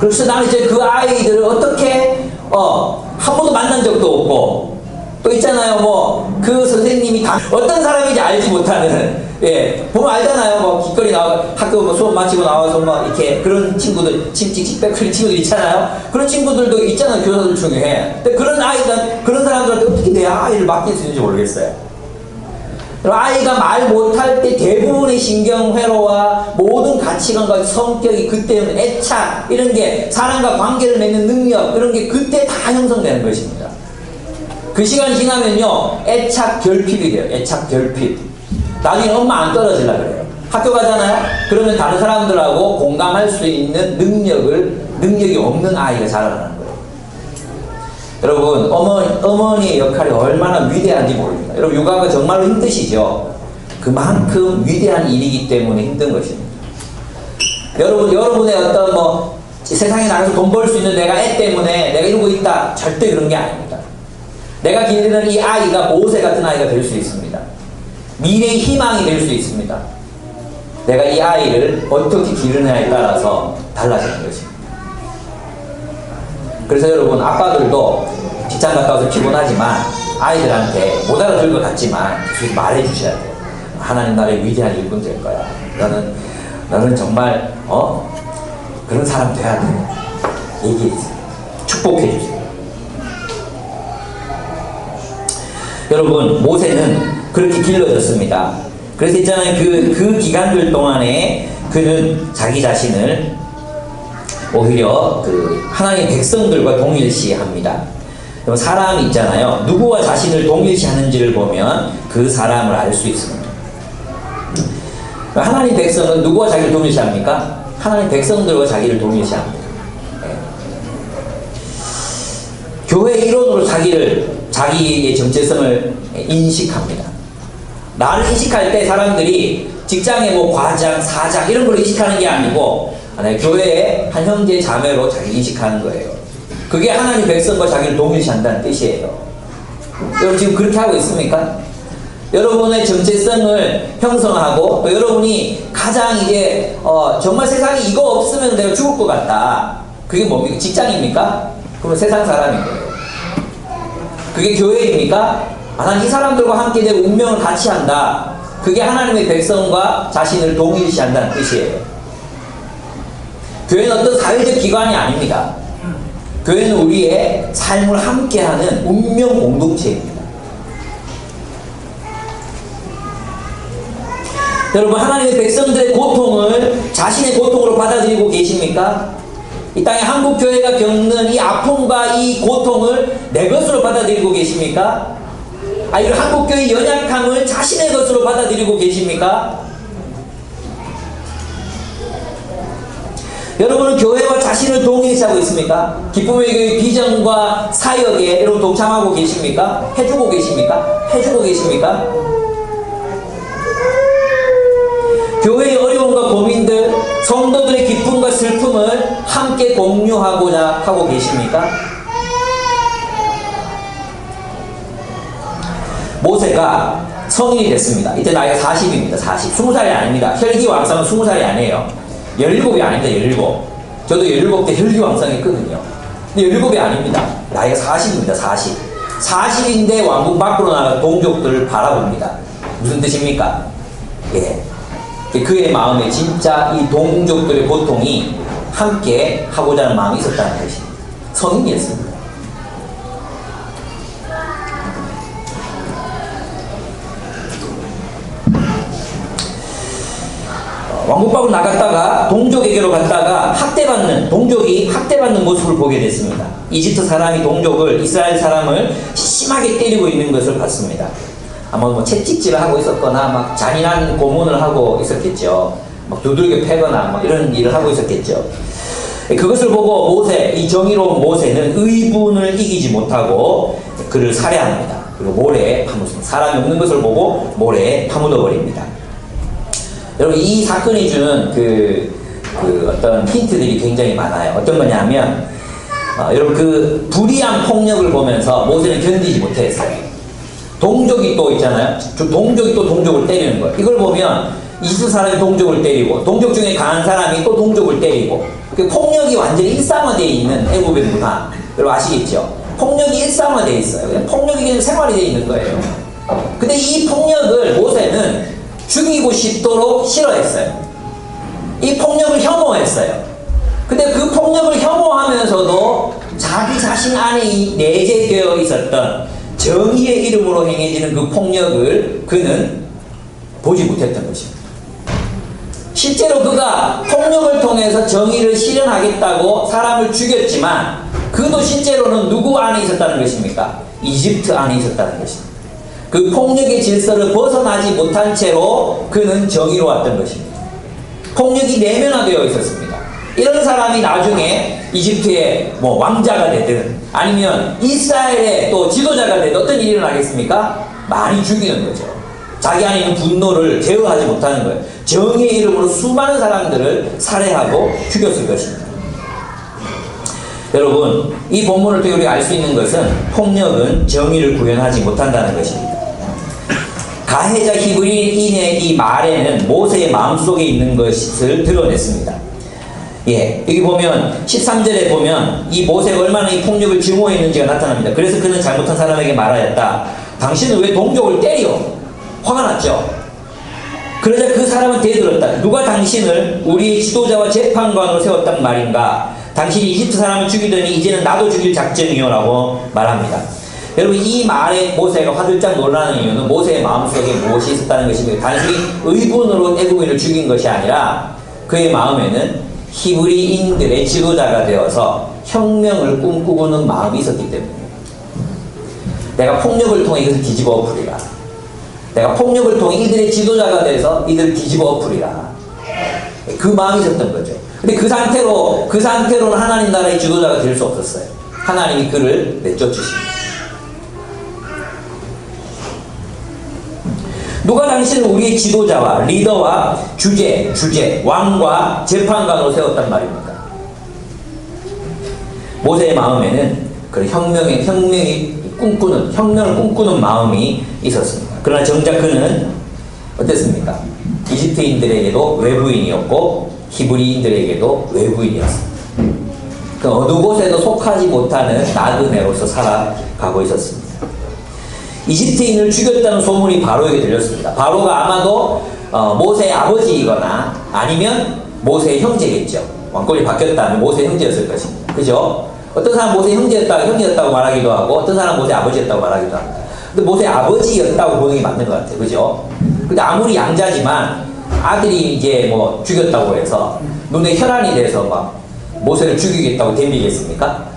그래서 나는 이제 그 아이들을 어떻게 한 번도 만난 적도 없고, 또 있잖아요, 뭐 그 선생님이 어떤 사람인지 알지 못하는, 예, 보면 알잖아요. 뭐 길거리 나와 학교 뭐 수업 마치고 나와서 뭐 이렇게 그런 친구들, 칙칙 그런 친구들 있잖아요. 그런 친구들도 있잖아요, 교사들 중에. 근데 그런 아이들, 그런 사람들한테 어떻게 내 아이를 맡길 수 있는지 모르겠어요. 아이가 말 못할 때 대부분의 신경회로와 모든 가치관과 성격이 그때는 애착, 이런 게 사람과 관계를 맺는 능력, 이런 게 그때 다 형성되는 것입니다. 그 시간이 지나면요, 애착 결핍이 돼요. 애착 결핍. 나중에 엄마 안 떨어지려고 그래요. 학교 가잖아요? 그러면 다른 사람들하고 공감할 수 있는 능력이 없는 아이가 자라나는 거예요. 여러분, 어머니의 역할이 얼마나 위대한지 모릅니다. 여러분, 육아가 정말로 힘드시죠? 그만큼 위대한 일이기 때문에 힘든 것입니다. 여러분의 어떤 뭐 세상에 나가서 돈 벌 수 있는 내가 애 때문에 내가 이러고 있다, 절대 그런 게 아닙니다. 내가 기르는 이 아이가 모세 같은 아이가 될 수 있습니다. 미래의 희망이 될 수 있습니다. 내가 이 아이를 어떻게 기르느냐에 따라서 달라지는 것입니다. 그래서 여러분, 아빠들도 직장 갔다 와서 피곤하지만 아이들한테 못 알아들 것 같지만 계속 말해 주셔야 돼요. 하나님 나라의 위대한 일꾼 될 거야. 너는 정말 그런 사람 돼야 돼. 얘기해 주세요. 축복해 주세요. 여러분, 모세는 그렇게 길러졌습니다. 그래서 있잖아요, 그 기간들 동안에 그는 자기 자신을 오히려 하나님의 백성들과 동일시합니다. 사람이 있잖아요, 누구와 자신을 동일시하는지를 보면 그 사람을 알 수 있습니다. 하나님 백성은 누구와 자기를 동일시합니까? 하나님 백성들과 자기를 동일시합니다. 네. 교회 일원으로 자기의 정체성을 인식합니다. 나를 인식할 때 사람들이 직장의 뭐 과장, 사장 이런 걸 인식하는 게 아니고 교회의 한 형제 자매로 자기 인식하는 거예요. 그게 하나님 백성과 자기를 동일시한다는 뜻이에요. 여러분 지금 그렇게 하고 있습니까? 여러분의 정체성을 형성하고 또 여러분이 가장 이제 정말 세상에 이거 없으면 내가 죽을 것 같다. 그게 뭡니까? 직장입니까? 그러면 세상 사람인 거예요. 그게 교회입니까? 난 이 사람들과 함께 내 운명을 같이 한다. 그게 하나님의 백성과 자신을 동일시한다는 뜻이에요. 교회는 어떤 사회적 기관이 아닙니다. 교회는 우리의 삶을 함께하는 운명 공동체입니다. 여러분, 하나님의 백성들의 고통을 자신의 고통으로 받아들이고 계십니까? 이 땅에 한국교회가 겪는 이 아픔과 이 고통을 내 것으로 받아들이고 계십니까? 이 한국교회의 연약함을 자신의 것으로 받아들이고 계십니까? 여러분은 교회와 자신을 동일시하고 있습니까? 기쁨의 교회 비전과 사역에 여러분 동참하고 계십니까? 해주고 계십니까? 해주고 계십니까? 교회의 어려움과 고민들, 성도들의 기쁨과 슬픔을 함께 공유하고자 하고 계십니까? 모세가 성인이 됐습니다. 이때 나이가 40입니다. 40. 20살이 아닙니다. 혈기왕성은 20살이 아니에요. 17이 아닙니다. 17. 저도 17때 혈기왕성했거든요. 근데 17이 아닙니다. 나이가 40입니다. 40. 40인데 왕궁 밖으로 나가 동족들을 바라봅니다. 무슨 뜻입니까? 예. 그의 마음에 진짜 이 동족들의 고통이 함께 하고자 하는 마음이 있었다는 것입니다. 성인이었습니다. 왕국 밖으로 나갔다가 동족에게로 갔다가 동족이 학대받는 모습을 보게 됐습니다. 이집트 사람이 동족을, 이스라엘 사람을 심하게 때리고 있는 것을 봤습니다. 아마 뭐 채찍질을 하고 있었거나 막 잔인한 고문을 하고 있었겠죠. 막 두들겨 패거나 뭐 이런 일을 하고 있었겠죠. 그것을 보고 이 정의로운 모세는 의분을 이기지 못하고 그를 살해합니다. 그리고 모래에 파묻습니다. 사람이 없는 것을 보고 모래에 파묻어 버립니다. 여러분, 이 사건이 주는 어떤 힌트들이 굉장히 많아요. 어떤 거냐면, 여러분 그 불의한 폭력을 보면서 모세는 견디지 못했어요. 동족이 또 있잖아요. 동족이 또 동족을 때리는 거예요. 이걸 보면 이집트 사람이 동족을 때리고 동족 중에 강한 사람이 또 동족을 때리고 그 폭력이 완전히 일상화되어 있는 애국의 문화. 여러분 아시겠죠? 폭력이 일상화되어 있어요. 그냥 폭력이 그냥 생활이 되어 있는 거예요. 근데 이 폭력을 모세는 죽이고 싶도록 싫어했어요. 이 폭력을 혐오했어요. 근데 그 폭력을 혐오하면서도 자기 자신 안에 내재되어 있었던 정의의 이름으로 행해지는 그 폭력을 그는 보지 못했던 것입니다. 실제로 그가 폭력을 통해서 정의를 실현하겠다고 사람을 죽였지만 그도 실제로는 누구 안에 있었다는 것입니까? 이집트 안에 있었다는 것입니다. 그 폭력의 질서를 벗어나지 못한 채로 그는 정의로웠던 것입니다. 폭력이 내면화되어 있었습니다. 이런 사람이 나중에 이집트의 왕자가 되든 아니면 이스라엘의 또 지도자가 되든 어떤 일이 일어나겠습니까? 많이 죽이는 거죠. 자기 안에 있는 분노를 제어하지 못하는 거예요. 정의의 이름으로 수많은 사람들을 살해하고 죽였을 것입니다. 여러분, 이 본문을 통해 우리가 알 수 있는 것은 폭력은 정의를 구현하지 못한다는 것입니다. 가해자 히브리인의 이 말에는 모세의 마음속에 있는 것을 드러냈습니다. 예, 여기 보면 13절에 보면 이 모세가 얼마나 이 폭력을 증오했는지가 나타납니다. 그래서 그는 잘못한 사람에게 말하였다. 당신은 왜 동족을 때려? 화가 났죠. 그러자 그 사람은 대들었다. 누가 당신을 우리의 지도자와 재판관으로 세웠단 말인가? 당신이 이집트 사람을 죽이더니 이제는 나도 죽일 작정이요라고 말합니다. 여러분, 이 말에 모세가 화들짝 놀라는 이유는 모세의 마음속에 무엇이 있었다는 것입니다. 단순히 의분으로 애국인을 죽인 것이 아니라 그의 마음에는 히브리인들의 지도자가 되어서 혁명을 꿈꾸고는 마음이 있었기 때문입니다. 내가 폭력을 통해 이것을 뒤집어 엎으리라. 내가 폭력을 통해 이들의 지도자가 돼서 이들을 뒤집어 엎으리라. 그 마음이 있었던 거죠. 근데 그 상태로는 하나님 나라의 지도자가 될 수 없었어요. 하나님이 그를 내쫓으십니다. 누가 당신을 우리의 지도자와 리더와 주제, 왕과 재판관으로 세웠단 말입니까? 모세의 마음에는 그 혁명을 꿈꾸는 마음이 있었습니다. 그러나 정작 그는 어땠습니까? 이집트인들에게도 외부인이었고 히브리인들에게도 외부인이었습니다. 그 어느 곳에도 속하지 못하는 나그네로서 살아가고 있었습니다. 이집트인을 죽였다는 소문이 바로에게 들렸습니다. 바로가 아마도 모세의 아버지이거나 아니면 모세의 형제겠죠. 왕권이 바뀌었다면 모세의 형제였을 것입니다. 그죠? 어떤 사람은 모세의 형제였다고 말하기도 하고 어떤 사람은 모세의 아버지였다고 말하기도 합니다. 근데 모세의 아버지였다고 보는 게 맞는 것 같아요. 그죠? 근데 아무리 양자지만 아들이 이제 죽였다고 해서 눈에 혈안이 돼서 막 모세를 죽이겠다고 덤비겠습니까?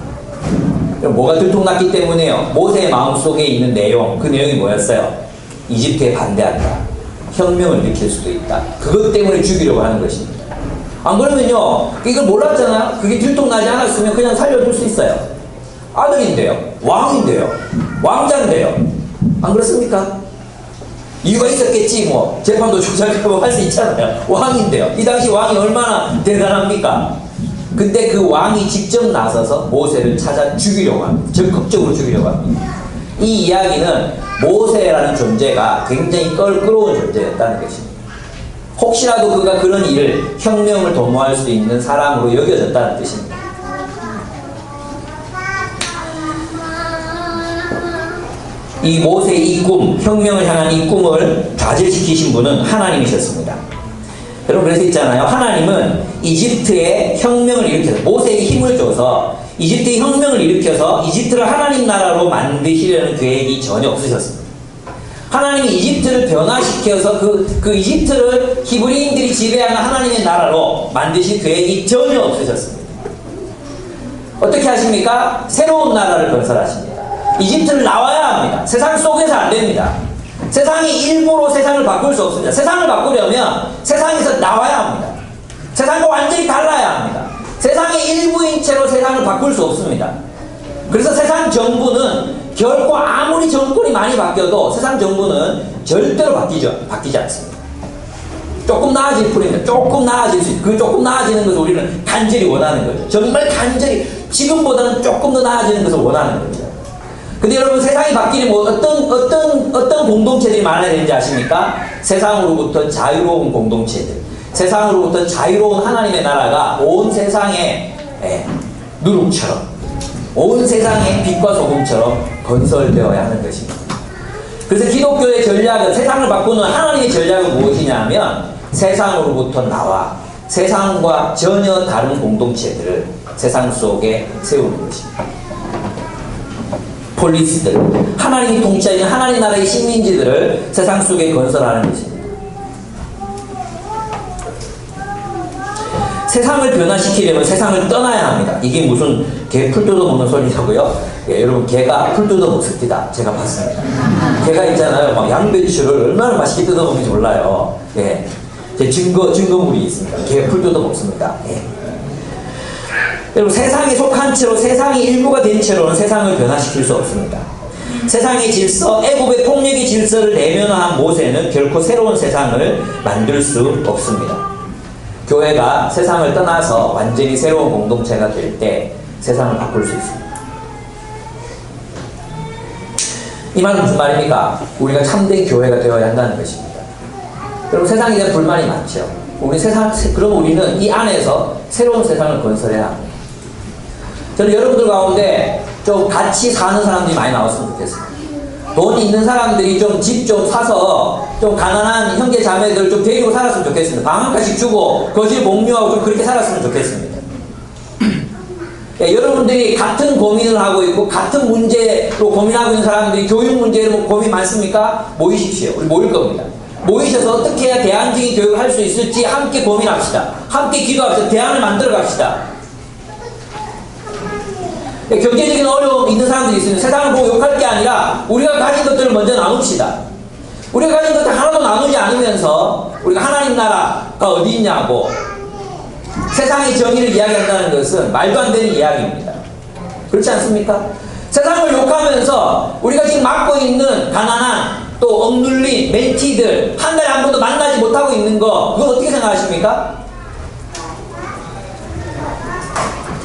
그럼 뭐가 들통났기 때문에요. 모세의 마음속에 있는 내용, 그 내용이 뭐였어요? 이집트에 반대한다. 혁명을 일으킬 수도 있다. 그것 때문에 죽이려고 하는 것입니다. 안 그러면요, 이걸 몰랐잖아요. 그게 들통나지 않았으면 그냥 살려둘 수 있어요. 아들인데요, 왕인데요, 왕자인데요. 안 그렇습니까? 이유가 있었겠지. 재판도 조작하고 할 수 있잖아요. 왕인데요. 이 당시 왕이 얼마나 대단합니까? 근데 그 왕이 직접 나서서 모세를 찾아 죽이려고 합니다. 적극적으로 죽이려고 합니다. 이 이야기는 모세라는 존재가 굉장히 껄끄러운 존재였다는 것입니다. 혹시라도 그가 그런 일을 혁명을 도모할 수 있는 사람으로 여겨졌다는 뜻입니다. 이 모세의 이 꿈, 혁명을 향한 이 꿈을 좌절시키신 분은 하나님이셨습니다. 여러분, 그래서 있잖아요. 하나님은 이집트의 혁명을 일으켜서 모세에게 힘을 줘서 이집트의 혁명을 일으켜서 이집트를 하나님 나라로 만드시려는 계획이 전혀 없으셨습니다. 하나님이 이집트를 변화시켜서 그 이집트를 히브리인들이 지배하는 하나님의 나라로 만드실 계획이 전혀 없으셨습니다. 어떻게 하십니까? 새로운 나라를 건설하십니다. 이집트를 나와야 합니다. 세상 속에서 안 됩니다. 세상이 일부러 세상을 바꿀 수 없습니다. 세상을 바꾸려면 세상에서 나와야 합니다. 세상과 완전히 달라야 합니다. 세상의 일부인 채로 세상을 바꿀 수 없습니다. 그래서 세상 정부는 결코 아무리 정권이 많이 바뀌어도 세상 정부는 절대로 바뀌지 않습니다. 조금 나아질 뿐입니다. 조금 나아질 수 있어요. 그 조금 나아지는 것을 우리는 간절히 원하는 거죠. 정말 간절히 지금보다는 조금 더 나아지는 것을 원하는 거죠. 근데 여러분 세상이 바뀌는 뭐 어떤 공동체들이 많아야 되는지 아십니까? 세상으로부터 자유로운 공동체들, 세상으로부터 자유로운 하나님의 나라가 온 세상에 누룩처럼, 온 세상에 빛과 소금처럼 건설되어야 하는 것입니다. 그래서 기독교의 전략은, 세상을 바꾸는 하나님의 전략은 무엇이냐면 세상으로부터 나와 세상과 전혀 다른 공동체들을 세상 속에 세우는 것입니다. 폴리스들, 하나님이 통치하는 하나님 나라의 식민지들을 세상 속에 건설하는 것입니다. 세상을 변화시키려면 세상을 떠나야 합니다. 이게 무슨 개 풀 뜯어 먹는 소리냐고요? 예, 여러분 개가 풀 뜯어 먹습니다. 제가 봤습니다. 개가 있잖아요. 막 양배추를 얼마나 맛있게 뜯어 먹는지 몰라요. 예, 제 증거물이 있습니다. 개 풀 뜯어 먹습니다. 예. 여러분 세상에 속한 채로, 세상의 일부가 된 채로는 세상을 변화시킬 수 없습니다. 세상의 질서, 애굽의 폭력의 질서를 내면화한 모세는 결코 새로운 세상을 만들 수 없습니다. 교회가 세상을 떠나서 완전히 새로운 공동체가 될 때 세상을 바꿀 수 있습니다. 이 말은 무슨 말입니까? 우리가 참된 교회가 되어야 한다는 것입니다. 여러분 세상에 대한 불만이 많죠. 그럼 우리는 이 안에서 새로운 세상을 건설해야 합니다. 저는 여러분들 가운데 좀 같이 사는 사람들이 많이 나왔으면 좋겠습니다. 돈이 있는 사람들이 좀 집 좀 사서 좀 가난한 형제 자매들 좀 데리고 살았으면 좋겠습니다. 방 한 칸씩 주고 거실 공유하고 좀 그렇게 살았으면 좋겠습니다. 예, 여러분들이 같은 고민을 하고 있고 같은 문제로 고민하고 있는 사람들이 교육 문제로 고민 많습니까? 모이십시오. 우리 모일 겁니다. 모이셔서 어떻게 해야 대안적인 교육을 할 수 있을지 함께 고민합시다. 함께 기도합시다. 대안을 만들어 갑시다. 경제적인 어려움 있는 사람들이 있습니다. 세상을 보고 욕할 게 아니라 우리가 가진 것들을 먼저 나눕시다. 우리가 가진 것들 하나도 나누지 않으면서 우리가 하나님 나라가 어디 있냐고 세상의 정의를 이야기한다는 것은 말도 안 되는 이야기입니다. 그렇지 않습니까? 세상을 욕하면서 우리가 지금 맡고 있는 가난한 또 억눌린 멘티들 한 달에 한 번도 만나지 못하고 있는 거, 그건 어떻게 생각하십니까?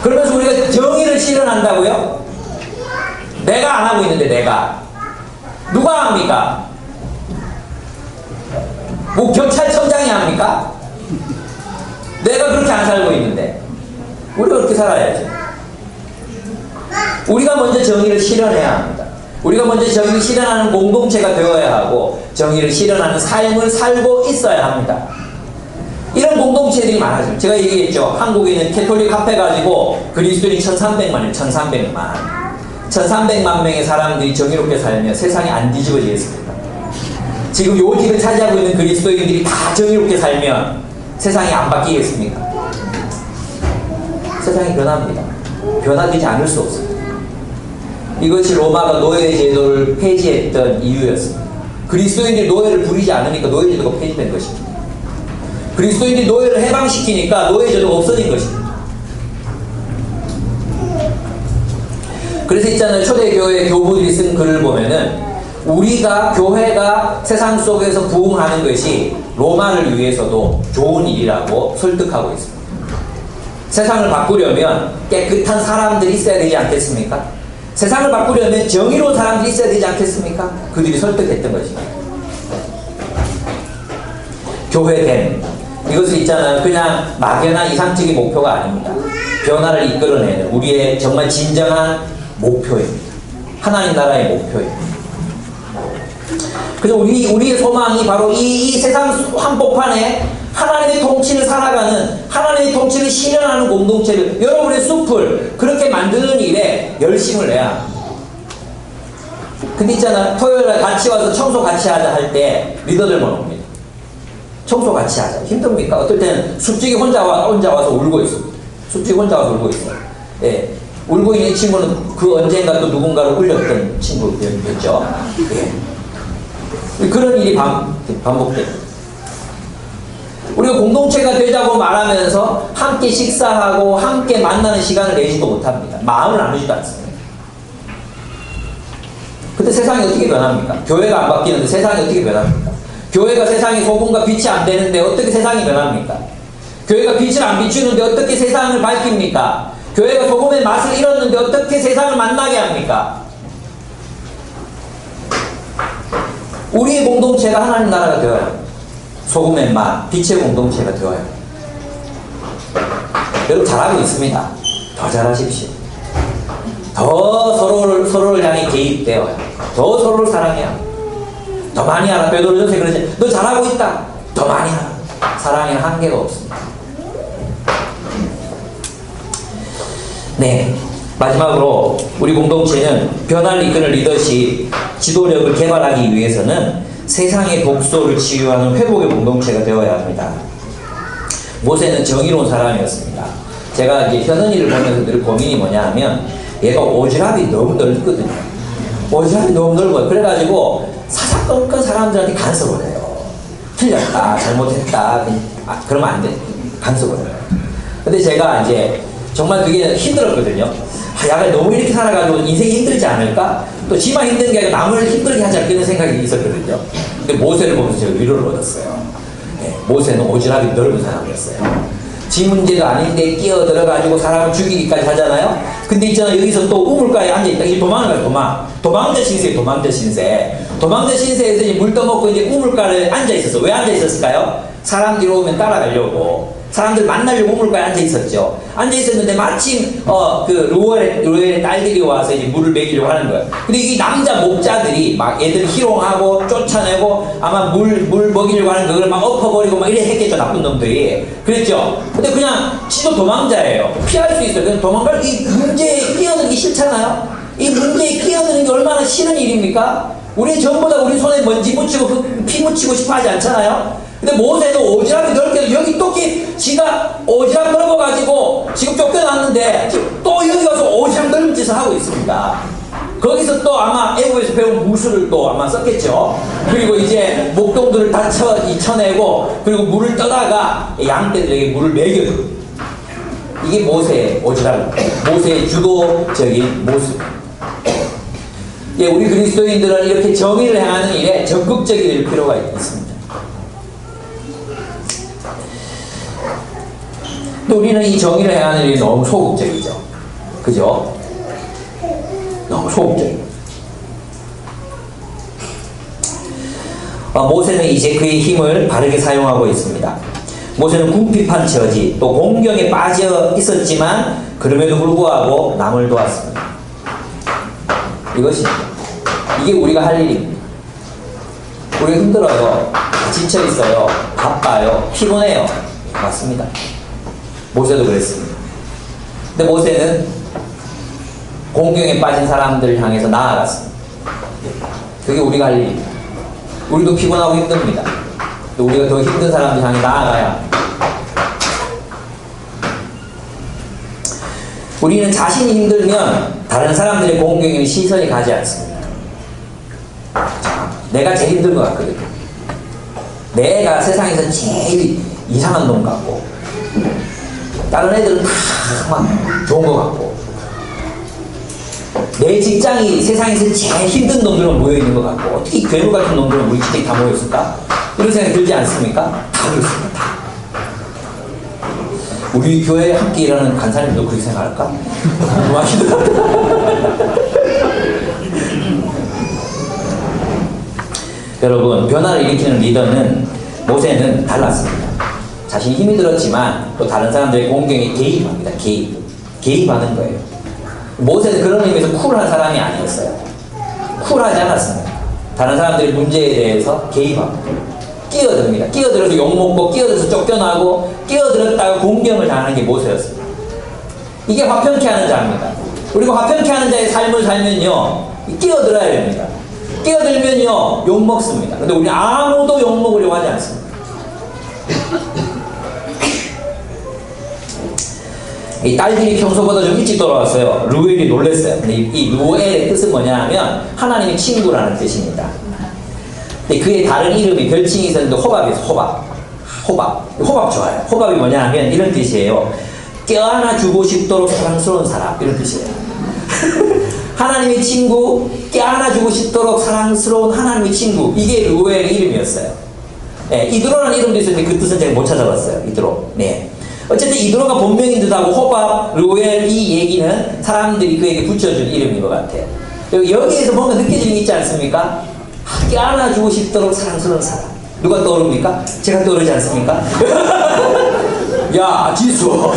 그러면서 우리가 정의를 실현한다고요? 내가 안 하고 있는데 내가 누가 합니까? 뭐 경찰청장이 합니까? 내가 그렇게 안 살고 있는데 우리가 그렇게 살아야죠. 우리가 먼저 정의를 실현해야 합니다. 우리가 먼저 정의를 실현하는 공동체가 되어야 하고 정의를 실현하는 삶을 살고 있어야 합니다. 이런 공동체들이 많아져요. 제가 얘기했죠. 한국에 있는 캐톨릭 합해 가지고 그리스도인이 1300만이에요. 1300만. 1300만 명의 사람들이 정의롭게 살면 세상이 안 뒤집어지겠습니까? 지금 요직을 차지하고 있는 그리스도인들이 다 정의롭게 살면 세상이 안 바뀌겠습니까? 세상이 변합니다. 변화되지 않을 수 없습니다. 이것이 로마가 노예 제도를 폐지했던 이유였습니다. 그리스도인들이 노예를 부리지 않으니까 노예 제도가 폐지된 것입니다. 그리스도인들이 노예를 해방시키니까 노예 제도가 없어진 것입니다. 그래서 있잖아요. 초대교회 교부들이 쓴 글을 보면은 교회가 세상 속에서 부흥하는 것이 로마를 위해서도 좋은 일이라고 설득하고 있습니다. 세상을 바꾸려면 깨끗한 사람들이 있어야 되지 않겠습니까? 세상을 바꾸려면 정의로운 사람들이 있어야 되지 않겠습니까? 그들이 설득했던 것입니다. 교회됨. 이것은 있잖아요. 그냥 막연한 이상적인 목표가 아닙니다. 변화를 이끌어내는 우리의 정말 진정한 목표입니다. 하나님 나라의 목표입니다. 그래서 우리의 소망이 바로 이 세상 한복판에 하나님의 통치를 살아가는, 하나님의 통치를 실현하는 공동체를, 여러분의 숲을 그렇게 만드는 일에 열심을 내야 합니다. 근데 있잖아, 토요일에 같이 와서 청소 같이 하자 할 때 리더들만 옵니다. 청소 같이 하자. 힘듭니까? 어떨 때는 숲지기 혼자 와서 울고 있습니다. 숲지기 혼자 와서 울고 있어요. 예. 울고 있는 이 친구는 그 언젠가 또 누군가를 울렸던 친구였죠. 예. 그런 일이 반복됩니다. 우리가 공동체가 되자고 말하면서 함께 식사하고 함께 만나는 시간을 내지도 못합니다. 마음을 나누지도 않습니다. 근데 세상이 어떻게 변합니까? 교회가 안 바뀌는데 세상이 어떻게 변합니까? 교회가 세상의 소금과 빛이 안 되는데 어떻게 세상이 변합니까? 교회가 빛을 안 비추는데 어떻게 세상을 밝힙니까? 교회가 소금의 맛을 잃었는데 어떻게 세상을 만나게 합니까? 우리의 공동체가 하나님 나라가 되어요. 소금의 맛, 빛의 공동체가 되어요. 여러분 잘하고 있습니다. 더 잘하십시오. 더 서로를 향해 개입되어요. 더 서로를 사랑해요. 더 많이 하라. 베드로전서에 그러지. 너 잘하고 있다. 더 많이 하라. 사랑에는 한계가 없습니다. 네. 마지막으로 우리 공동체는 변화를 이끄는 리더십, 지도력을 개발하기 위해서는 세상의 독소를 치유하는 회복의 공동체가 되어야 합니다. 모세는 정의로운 사람이었습니다. 제가 이제 현은이를 보면서 늘 고민이 뭐냐 하면 얘가 오지랖이 너무 넓거든요. 오지랖이 너무 넓어요. 그래가지고 사사건건 사람들한테 간섭을 해요. 틀렸다, 잘못했다, 그러면 안 돼. 간섭을 해요. 근데 제가 이제 정말 그게 힘들었거든요. 야, 너무 이렇게 살아가지고 인생이 힘들지 않을까? 또 지만 힘든 게 아니라 남을 힘들게 하지 않겠는 생각이 있었거든요. 근데 모세를 보면서 제가 위로를 얻었어요. 네, 모세는 오지랖이 넓은 사람이었어요. 지 문제도 아닌데 끼어들어가지고 사람을 죽이기까지 하잖아요. 근데 있잖아, 여기서 또 우물가에 앉아있다. 이게 도망가요, 도망자 신세예요, 도망자 신세. 도망자 신세에서 이제 물 떠먹고 이제 우물가에 앉아있었어. 왜 앉아있었을까요? 사람들이 오면 따라가려고. 사람들 만나려고 우물가에 앉아있었죠. 앉아있었는데 마침 그 루엘의 딸들이 와서 이제 물을 먹이려고 하는 거예요. 근데 이 남자 목자들이 막 애들 희롱하고 쫓아내고 아마 물 먹이려고 하는 그걸 막 엎어버리고 막 이래 했겠죠. 나쁜 놈들이. 그랬죠. 근데 그냥 지도 도망자예요. 피할 수 있어요. 그냥 도망갈 이 문제에 끼어들기 싫잖아요. 이 문제에 끼어드는 게 얼마나 싫은 일입니까? 우리 전부 다 우리 손에 먼지 묻히고 피 묻히고 싶어 하지 않잖아요. 근데 모세도 오지랖이 넓게 여기 또 지가 오지랖 넓어가지고 지금 쫓겨났는데 또 여기 가서 오지랖 넓은 짓을 하고 있습니다. 거기서 또 아마 애국에서 배운 무술을 또 아마 썼겠죠. 그리고 이제 목동들을 다 쳐내고 그리고 물을 떠다가 양떼들에게 물을 먹여요. 이게 모세의 오지랖, 모세의 주도적인 모습. 예, 우리 그리스도인들은 이렇게 정의를 향하는 일에 적극적이 될 필요가 있습니다. 또 우리는 이 정의를 향하는 일이 너무 소극적이죠. 그죠? 너무 소극적이죠. 모세는 이제 그의 힘을 바르게 사용하고 있습니다. 모세는 궁핍한 처지, 또 공경에 빠져 있었지만 그럼에도 불구하고 남을 도왔습니다. 이게 우리가 할 일입니다. 우리가 힘들어요. 지쳐있어요. 바빠요. 피곤해요. 맞습니다. 모세도 그랬습니다. 근데 모세는 공경에 빠진 사람들을 향해서 나아갔습니다. 그게 우리가 할 일입니다. 우리도 피곤하고 힘듭니다. 또 우리가 더 힘든 사람들 향해 나아가야 합니다. 우리는 자신이 힘들면 다른 사람들의 공경에 시선이 가지 않습니다. 내가 제일 힘든 것 같거든요. 내가 세상에서 제일 이상한 놈 같고 다른 애들은 다 막 좋은 것 같고 내 직장이 세상에서 제일 힘든 놈들만 모여있는 것 같고 어떻게 괴물 같은 놈들은 우리 직장에 다 모였을까? 이런 생각이 들지 않습니까? 다 그렇습니다. 우리 교회에 함께 일하는 간사님도 그렇게 생각할까? 여러분, 변화를 일으키는 리더는 모세는 달랐습니다. 자신이 힘이 들었지만 또 다른 사람들의 공경에 개입합니다. 개입하는 거예요. 모세는 그런 의미에서 쿨한 사람이 아니었어요. 쿨하지 않았습니다. 다른 사람들의 문제에 대해서 개입합니다. 끼어듭니다. 끼어들어서 욕먹고 끼어들어서 쫓겨나고 끼어들었다가 공경을 당하는 게 모세였습니다. 이게 화평케 하는 자입니다. 우리가 화평케 하는 자의 삶을 살면요 끼어들어야 됩니다. 끼어들면요 욕먹습니다. 근데 우리는 아무도 욕먹으려고 하지 않습니다. 이 딸들이 평소보다 좀 일찍 돌아왔어요. 루엘이 놀랐어요. 근데 이 루엘의 뜻은 뭐냐 하면 하나님의 친구라는 뜻입니다. 근데 그의 다른 이름이 별칭이 있었는데 호밥이에요. 호밥 좋아요. 호밥이 뭐냐 하면 이런 뜻이에요. 껴안아주고 싶도록 사랑스러운 사람, 이런 뜻이에요. 하나님의 친구, 껴안아주고 싶도록 사랑스러운 하나님의 친구, 이게 루엘의 이름이었어요. 네, 이드로라는 이름도 있었는데 그 뜻은 제가 못 찾아봤어요. 이드로. 네. 어쨌든 이드로가 본명인 듯하고 호밥, 루엘 이 얘기는 사람들이 그에게 붙여준 이름인 것 같아요. 여기에서 뭔가 느껴지는 게 있지 않습니까? 안아주고 싶도록 사랑스러운 사람. 누가 떠오릅니까? 제가 떠오르지 않습니까? 야, 지수.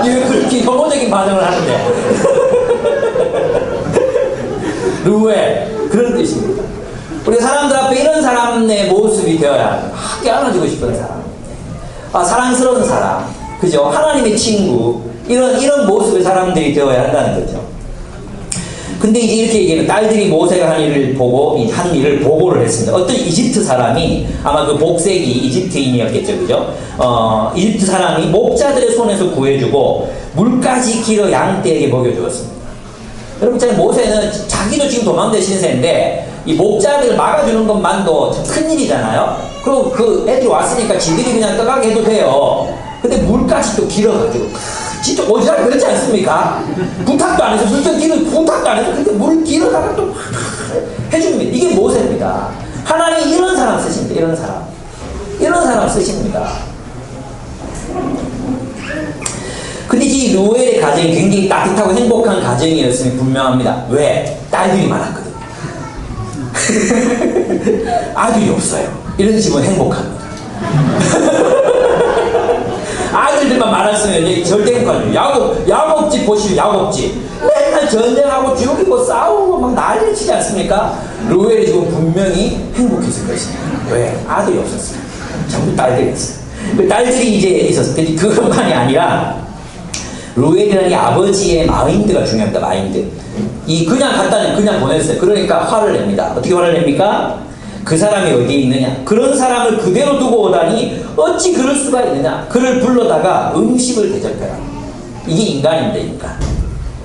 왜 그렇게 혐오적인 반응을 하는데? 루에 그런 뜻입니다. 우리 사람들 앞에 이런 사람의 모습이 되어야 합니다. 함께 안아주고 싶은 사람. 사랑스러운 사람. 그죠? 하나님의 친구. 이런 모습의 사람들이 되어야 한다는 거죠. 근데 이제 이렇게 얘기하면 딸들이 모세가 한 일을 보고를 했습니다. 어떤 이집트 사람이, 아마 그 복색이 이집트인이었겠죠, 그죠? 이집트 사람이 목자들의 손에서 구해주고 물까지 길어 양떼에게 먹여주었습니다. 여러분, 모세는 자기도 지금 도망대 신세인데 이 목자들을 막아주는 것만도 참 큰일이잖아요. 그리고 그 애들이 왔으니까 지들이 그냥 떠가게 해도 돼요. 근데 물까지 또 길어가지고 진짜 오지랖 그렇지 않습니까? 부탁도 안 해서 물좀 길어, 부탁도 안 해서 근데 물을 길어다가 또 해줍니다. 이게 모세입니다. 하나님이 이런 사람 쓰십니다. 이런 사람 쓰십니다. 근데 이 루엘의 가정이 굉장히 따뜻하고 행복한 가정이었음이 분명합니다. 왜? 딸들이 많았거든요. 아들이 없어요. 이런 집은 행복합니다. 아들들만 많았으면 절대 행복하죠. 야곱집 보시면 야곱집. 맨날 전쟁하고 죽이고 싸우고 막 난리 치지 않습니까? 루엘이 지금 분명히 행복했을 것입니다. 왜? 아들이 없었어요. 전부 딸들이 있어요. 그 딸들이 이제 있었어요. 근데 그것만이 아니라 루엘이라는 이 아버지의 마인드가 중요합니다. 마인드. 그냥 갖다는 그냥 보냈어요. 그러니까 화를 냅니다. 어떻게 화를 냅니까? 그 사람이 어디에 있느냐? 그런 사람을 그대로 두고 오다니 어찌 그럴 수가 있느냐? 그를 불러다가 음식을 대접해라. 이게 인간입니다. 인간.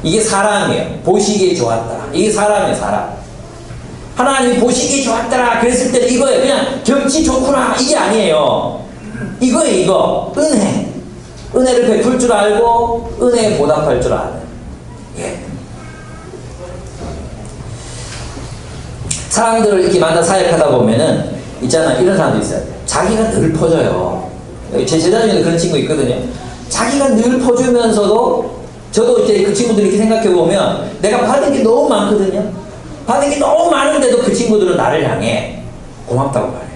이게 사람이에요. 보시기에 좋았더라. 이게 사람이에요. 사람. 하나님이 보시기에 좋았더라 그랬을 때는 이거예요. 그냥 경치 좋구나 이게 아니에요. 이거예요. 이거. 은혜. 은혜를 베풀 줄 알고 은혜에 보답할 줄 아는. 예. 사람들을 이렇게 만나 사역하다 보면은 있잖아, 이런 사람도 있어요. 자기가 늘 퍼줘요. 제 제자 중에 그런 친구 있거든요. 자기가 늘 퍼주면서도 저도 이제 그 친구들 이렇게 생각해 보면 내가 받은 게 너무 많거든요. 받은 게 너무 많은데도 그 친구들은 나를 향해 고맙다고 말해요.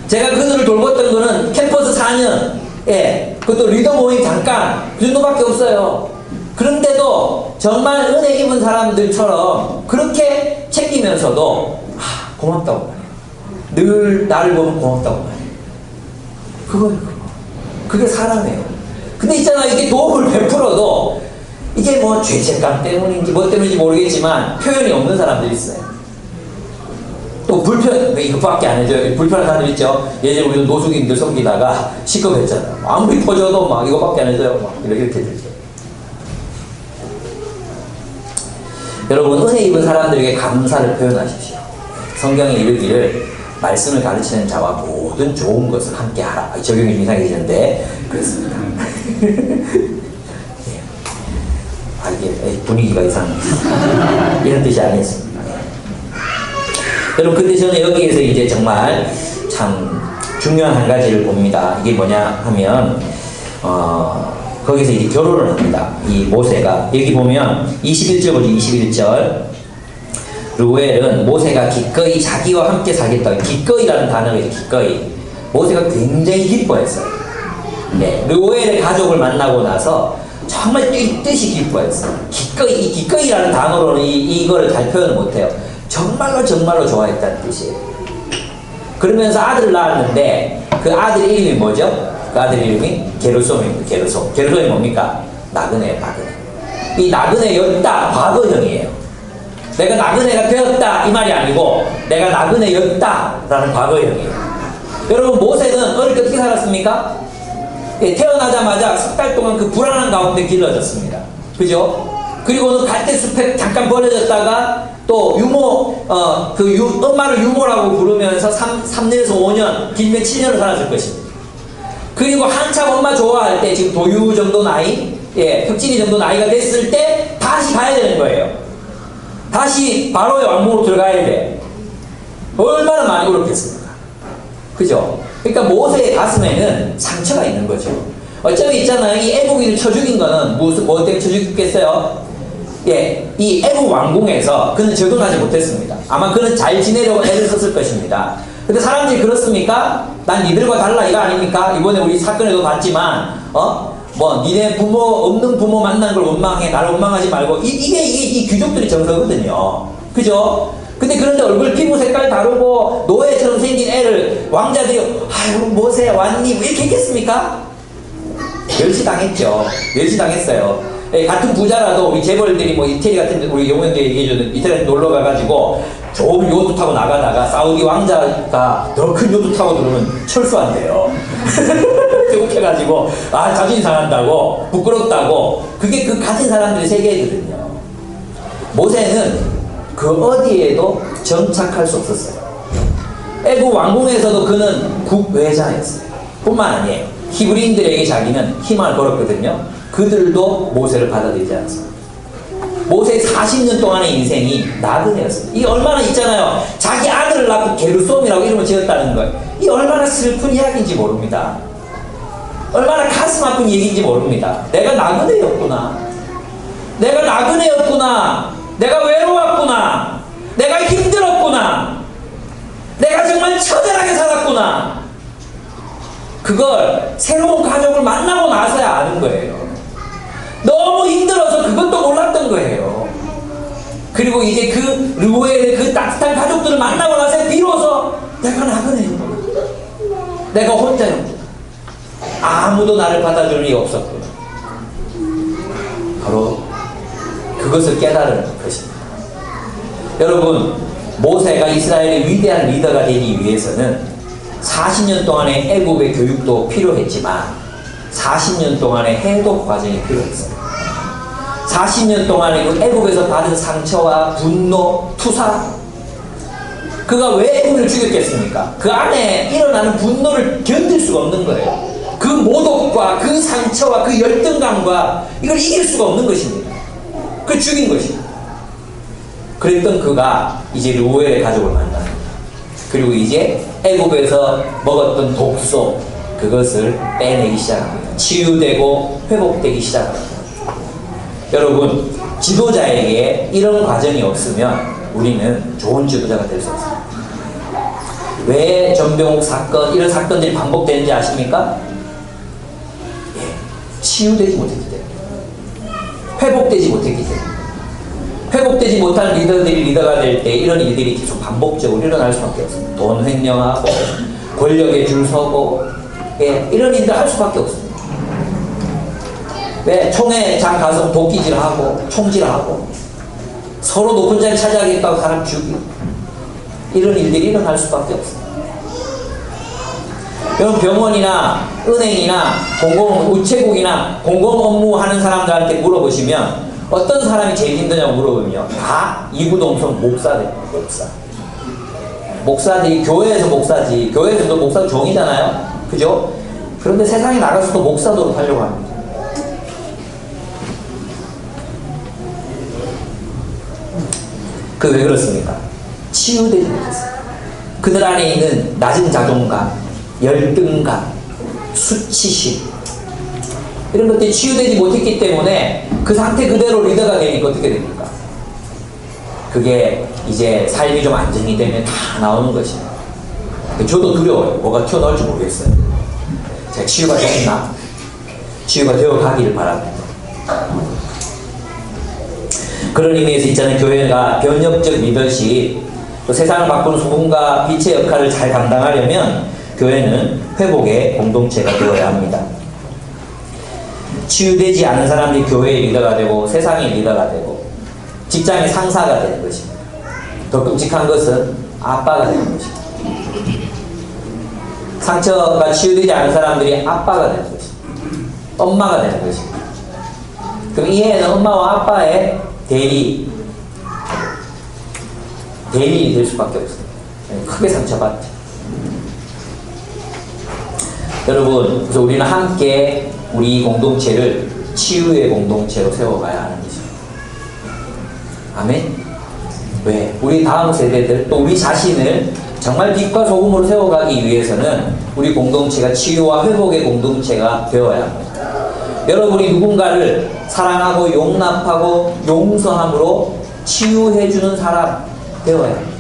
제가 그들을 돌봤던 거는 캠퍼스 4년, 예, 그것도 리더 모임 잠깐 그 정도밖에 없어요. 그런데도 정말 은혜 입은 사람들처럼 그렇게 챙기면서도 고맙다고 말해요. 늘 나를 보면 고맙다고 말해요. 그거예요. 그게 사람이에요. 근데 있잖아, 이게 도움을 베풀어도 이게 뭐 죄책감 때문인지 뭐 때문인지 모르겠지만 표현이 없는 사람들이 있어요. 또 이것밖에 안 해줘요. 불편한 사람들 있죠. 예전에 우리도 노숙인들 섬기다가 시급했잖아요. 아무리 퍼줘도 막 이거밖에 안 해줘요. 막 이렇게 들죠. 여러분, 은혜 입은 사람들에게 감사를 표현하십시오. 성경에 이르기를 말씀을 가르치는 자와 모든 좋은 것을 함께 하라. 적용이 좀 이상해지는데 그렇습니다. 이게 분위기가 이상합니다. 이런 뜻이 아니었습니다. 여러분, 근데 저는 여기에서 이제 정말 참 중요한 한 가지를 봅니다. 이게 뭐냐 하면 거기서 이제 결혼을 합니다. 이 모세가. 여기 보면 21절부터 21절. 루엘은 모세가 기꺼이 자기와 함께 살겠다. 기꺼이라는 단어가 있어요. 기꺼이. 모세가 굉장히 기뻐했어요. 네. 루엘의 가족을 만나고 나서 정말 뛰듯이 기뻐했어요. 기꺼이, 이 기꺼이라는 단어로는 이거를 잘 표현을 못해요. 정말로 좋아했다는 뜻이에요. 그러면서 아들을 낳았는데 그 아들 이름이 뭐죠? 그 아들 이름이 게르솜입니다. 게르솜. 게르솜이 뭡니까? 나그네예요. 나그네. 이 나그네였다. 과거형이에요. 내가 나그네가 되었다 이 말이 아니고 내가 나그네였다 라는 과거형이에요. 여러분, 모세는 어릴 때 어떻게 살았습니까? 예, 태어나자마자 10달 동안 그 불안한 가운데 길러졌습니다. 그죠? 그리고는 갈대숲에 잠깐 버려졌다가 또 엄마를 유모라고 부르면서 3년에서 5년, 길면 7년을 살았을 것입니다. 그리고 한참 엄마 좋아할 때, 지금 도유 정도 나이, 예, 혁진이 정도 나이가 됐을 때 다시 가야 되는 거예요. 다시 바로의 왕궁으로 들어가야 돼. 얼마나 많이 어렵겠습니까? 그죠? 그러니까 모세의 가슴에는 상처가 있는 거죠. 어차피 있잖아요. 이 애국인을 쳐 죽인 거는 뭐 때문에 쳐 죽였겠어요? 예, 이 애국 왕궁에서 그는 적응하지 못했습니다. 아마 그는 잘 지내려고 애를 썼을 것입니다. 근데 사람들이 그렇습니까? 난 니들과 달라 이거 아닙니까? 이번에 우리 사건에도 봤지만 뭐 니네 부모 없는 부모 만난 걸 원망해, 나를 원망하지 말고 이게 이 귀족들이 정서거든요. 그죠? 근데 그런데 얼굴 피부 색깔 다르고 노예처럼 생긴 애를 왕자들이 아이고 뭐세 왔니? 뭐 이렇게 했겠습니까? 멸시당했죠. 멸시당했어요. 예, 같은 부자라도 우리 재벌들이 뭐 이태리 같은 데 우리 용현도 얘기해줬는데 이태리 놀러 가가지고 좋은 요트 타고 나가다가 사우디 왕자가 더 큰 요트 타고 들어오면 철수한대요. 욕해가지고 아 자존심 상한다고 부끄럽다고. 그게 그 가진 사람들의 세계거든요. 모세는 그 어디에도 정착할 수 없었어요. 애국 왕궁에서도 그는 국외자였어요. 뿐만 아니에요. 히브리인들에게 자기는 희망을 걸었거든요. 그들도 모세를 받아들이지 않았습니다. 모세의 40년 동안의 인생이 나그네였습니다. 이게 얼마나 있잖아요. 자기 아들을 낳고 게르솜이라고 이름을 지었다는 거예요. 이 얼마나 슬픈 이야기인지 모릅니다. 얼마나 가슴 아픈 얘기인지 모릅니다. 내가 나그네였구나. 내가 나그네였구나. 내가 외로웠구나. 내가 힘들었구나. 내가 정말 처절하게 살았구나. 그걸 새로운 가족을 만나고 나서야 아는 거예요. 너무 힘들어서 그것도 몰랐던 거예요. 그리고 이제 그 르우엘의 그 따뜻한 가족들을 만나고 나서 비로소 내가 나그네였구나. 내가 혼자였구나. 아무도 나를 받아줄 리 없었구나. 바로 그것을 깨달은 것입니다. 여러분, 모세가 이스라엘의 위대한 리더가 되기 위해서는 40년 동안의 애국의 교육도 필요했지만 40년 동안의 해독 과정이 필요했어요. 40년 동안의 그 애국에서 받은 상처와 분노, 투사. 그가 왜 애국을 죽였겠습니까? 그 안에 일어나는 분노를 견딜 수가 없는 거예요. 그 모독과 그 상처와 그 열등감과 이걸 이길 수가 없는 것입니다. 그걸 죽인 것입니다. 그랬던 그가 이제 르우엘의 가족을 만납니다. 그리고 이제 애국에서 먹었던 독소, 그것을 빼내기 시작합니다. 치유되고 회복되기 시작합니다. 여러분, 지도자에게 이런 과정이 없으면 우리는 좋은 지도자가 될 수 없습니다. 왜 전병욱 사건, 이런 사건들이 반복되는지 아십니까? 예, 치유되지 못했기 때문에. 회복되지 못했기 때문에. 회복되지 못한 리더들이 리더가 될 때 이런 일들이 계속 반복적으로 일어날 수밖에 없습니다. 돈 횡령하고 권력에 줄 서고, 예, 이런 일들 할 수밖에 없습니다. 왜? 총회장 가서 도끼질하고 총질하고 서로 높은 자리 차지하겠다고 사람 죽이고 이런 일들이 일어날 수밖에 없습니다. 여러분, 병원이나 은행이나 우체국이나 공공 업무 하는 사람들한테 물어보시면 어떤 사람이 제일 힘드냐고 물어보면 다 이구동성 목사들입니다. 목사들이 교회에서 목사지, 교회에서도 목사 종이잖아요. 그죠? 그런데 세상에 나가서도 목사도로 하려고 합니다. 그 왜 그렇습니까? 치유되지 못했어요. 그들 안에 있는 낮은 자존감, 열등감, 수치심, 이런 것들이 치유되지 못했기 때문에 그 상태 그대로 리더가 되니까 어떻게 됩니까? 그게 이제 삶이 좀 안정이 되면 다 나오는 것입니다. 저도 두려워요. 뭐가 튀어나올지 모르겠어요. 제가 치유가 됐나? 치유가 되어 가기를 바랍니다. 그런 의미에서 있잖아요. 교회가 변혁적 리더십, 또 세상을 바꾸는 소금과 빛의 역할을 잘 감당하려면 교회는 회복의 공동체가 되어야 합니다. 치유되지 않은 사람들이 교회의 리더가 되고 세상의 리더가 되고 직장의 상사가 되는 것입니다. 더 끔찍한 것은 아빠가 되는 것입니다. 상처가 치유되지 않은 사람들이 아빠가 되는 것입니다. 엄마가 되는 것입니다. 그럼 이 애는 엄마와 아빠의 대리인이 될 수밖에 없습니다. 크게 상처받죠. 여러분, 그래서 우리는 함께 우리 공동체를 치유의 공동체로 세워가야 하는 것입니다. 아멘? 왜? 우리 다음 세대들, 또 우리 자신을 정말 빛과 소금으로 세워가기 위해서는 우리 공동체가 치유와 회복의 공동체가 되어야 합니다. 여러분이 누군가를 사랑하고 용납하고 용서함으로 치유해주는 사람 되어야 합니다.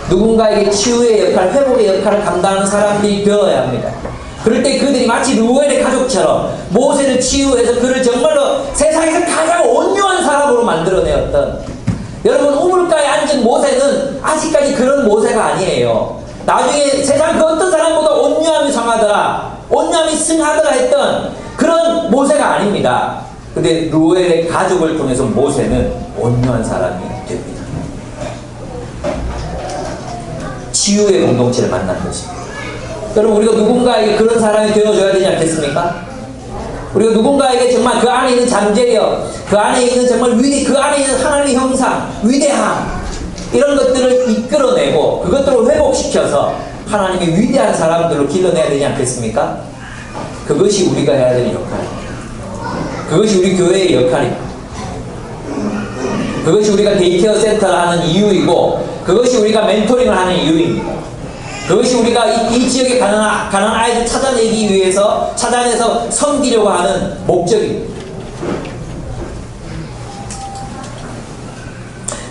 누군가에게 치유의 역할, 회복의 역할을 감당하는 사람들이 되어야 합니다. 그럴 때 그들이 마치 루엘의 가족처럼 모세를 치유해서 그를 정말로 세상에서 가장 온유한 사람으로 만들어내었던, 여러분 우물가에 앉은 모세는 아직까지 그런 모세가 아니에요. 나중에 세상 그 어떤 사람보다 온유함이 성하더라, 온유함이 승하더라 했던 그런 모세가 아닙니다. 근데 루엘의 가족을 통해서 모세는 온유한 사람이 됩니다. 치유의 공동체를 만난 것입니다. 여러분 우리가 누군가에게 그런 사람이 되어줘야 되지 않겠습니까? 우리가 누군가에게 정말 그 안에 있는 잠재력, 그 안에 있는 정말 그 안에 있는 하나님의 형상, 위대함, 이런 것들을 이끌어내고 그것들을 회복시켜서 하나님의 위대한 사람들로 길러내야 되지 않겠습니까? 그것이 우리가 해야 되는 역할입니다. 그것이 우리 교회의 역할입니다. 그것이 우리가 데이케어 센터를 하는 이유이고, 그것이 우리가 멘토링을 하는 이유입니다. 그것이 우리가 이 지역에 가는 아이들 찾아내기 위해서, 찾아내서 섬기려고 하는 목적입니다.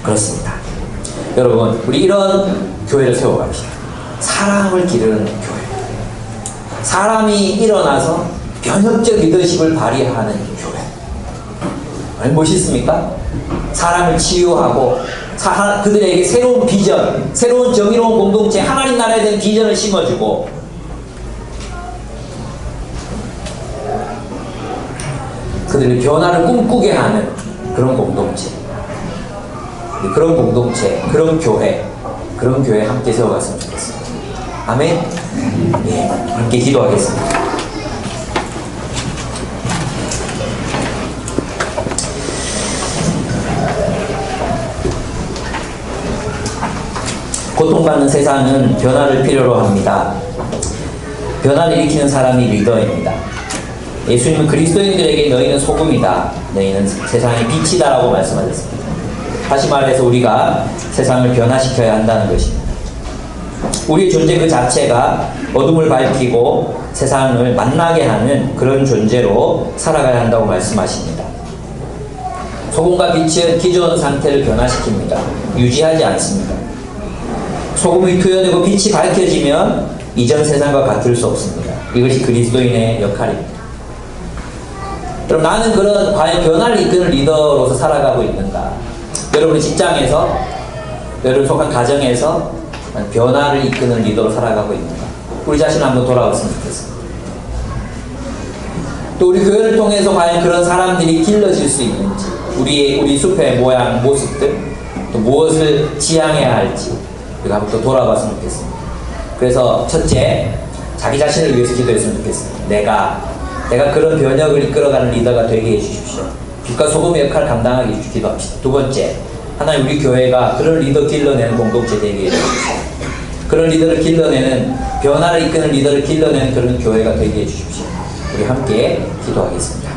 그렇습니다. 여러분, 우리 이런 교회를 세워갑시다. 사람을 기르는 교회. 사람이 일어나서 변혁적 리더십을 발휘하는 교회. 얼마나 멋있습니까? 사람을 치유하고 그들에게 새로운 비전, 새로운 정의로운 공동체, 하나님 나라에 대한 비전을 심어주고, 그들의 변화를 꿈꾸게 하는 그런 공동체, 그런 공동체, 그런 교회 함께 세워갔으면 좋겠습니다. 아멘. 네, 함께 기도하겠습니다. 고통받는 세상은 변화를 필요로 합니다. 변화를 일으키는 사람이 리더입니다. 예수님은 그리스도인들에게 너희는 소금이다, 너희는 세상의 빛이다 라고 말씀하셨습니다. 다시 말해서 우리가 세상을 변화시켜야 한다는 것입니다. 우리의 존재 그 자체가 어둠을 밝히고 세상을 만나게 하는 그런 존재로 살아가야 한다고 말씀하십니다. 소금과 빛은 기존 상태를 변화시킵니다. 유지하지 않습니다. 소금이 투여되고 빛이 밝혀지면 이전 세상과 같을 수 없습니다. 이것이 그리스도인의 역할입니다. 그럼 나는 과연 변화를 이끄는 리더로서 살아가고 있는가? 여러분의 직장에서, 여러분 속한 가정에서 변화를 이끄는 리더로 살아가고 있는가? 우리 자신 한번 돌아봤으면 좋겠습니다. 또 우리 교회를 통해서 과연 그런 사람들이 길러질 수 있는지, 우리 숲의 모양, 모습들, 또 무엇을 지향해야 할지 우리가 한번 또 돌아봤으면 좋겠습니다. 그래서 첫째, 자기 자신을 위해서 기도했으면 좋겠습니다. 내가 그런 변혁을 이끌어가는 리더가 되게 해주십시오. 빛과 소금의 역할을 감당하게 기도합시다. 두 번째, 하나님 우리 교회가 그런 리더 길러내는 공동체 되게 해주십시오. 그런 리더를 길러내는, 변화를 이끄는 리더를 길러내는 그런 교회가 되게 해주십시오. 우리 함께 기도하겠습니다.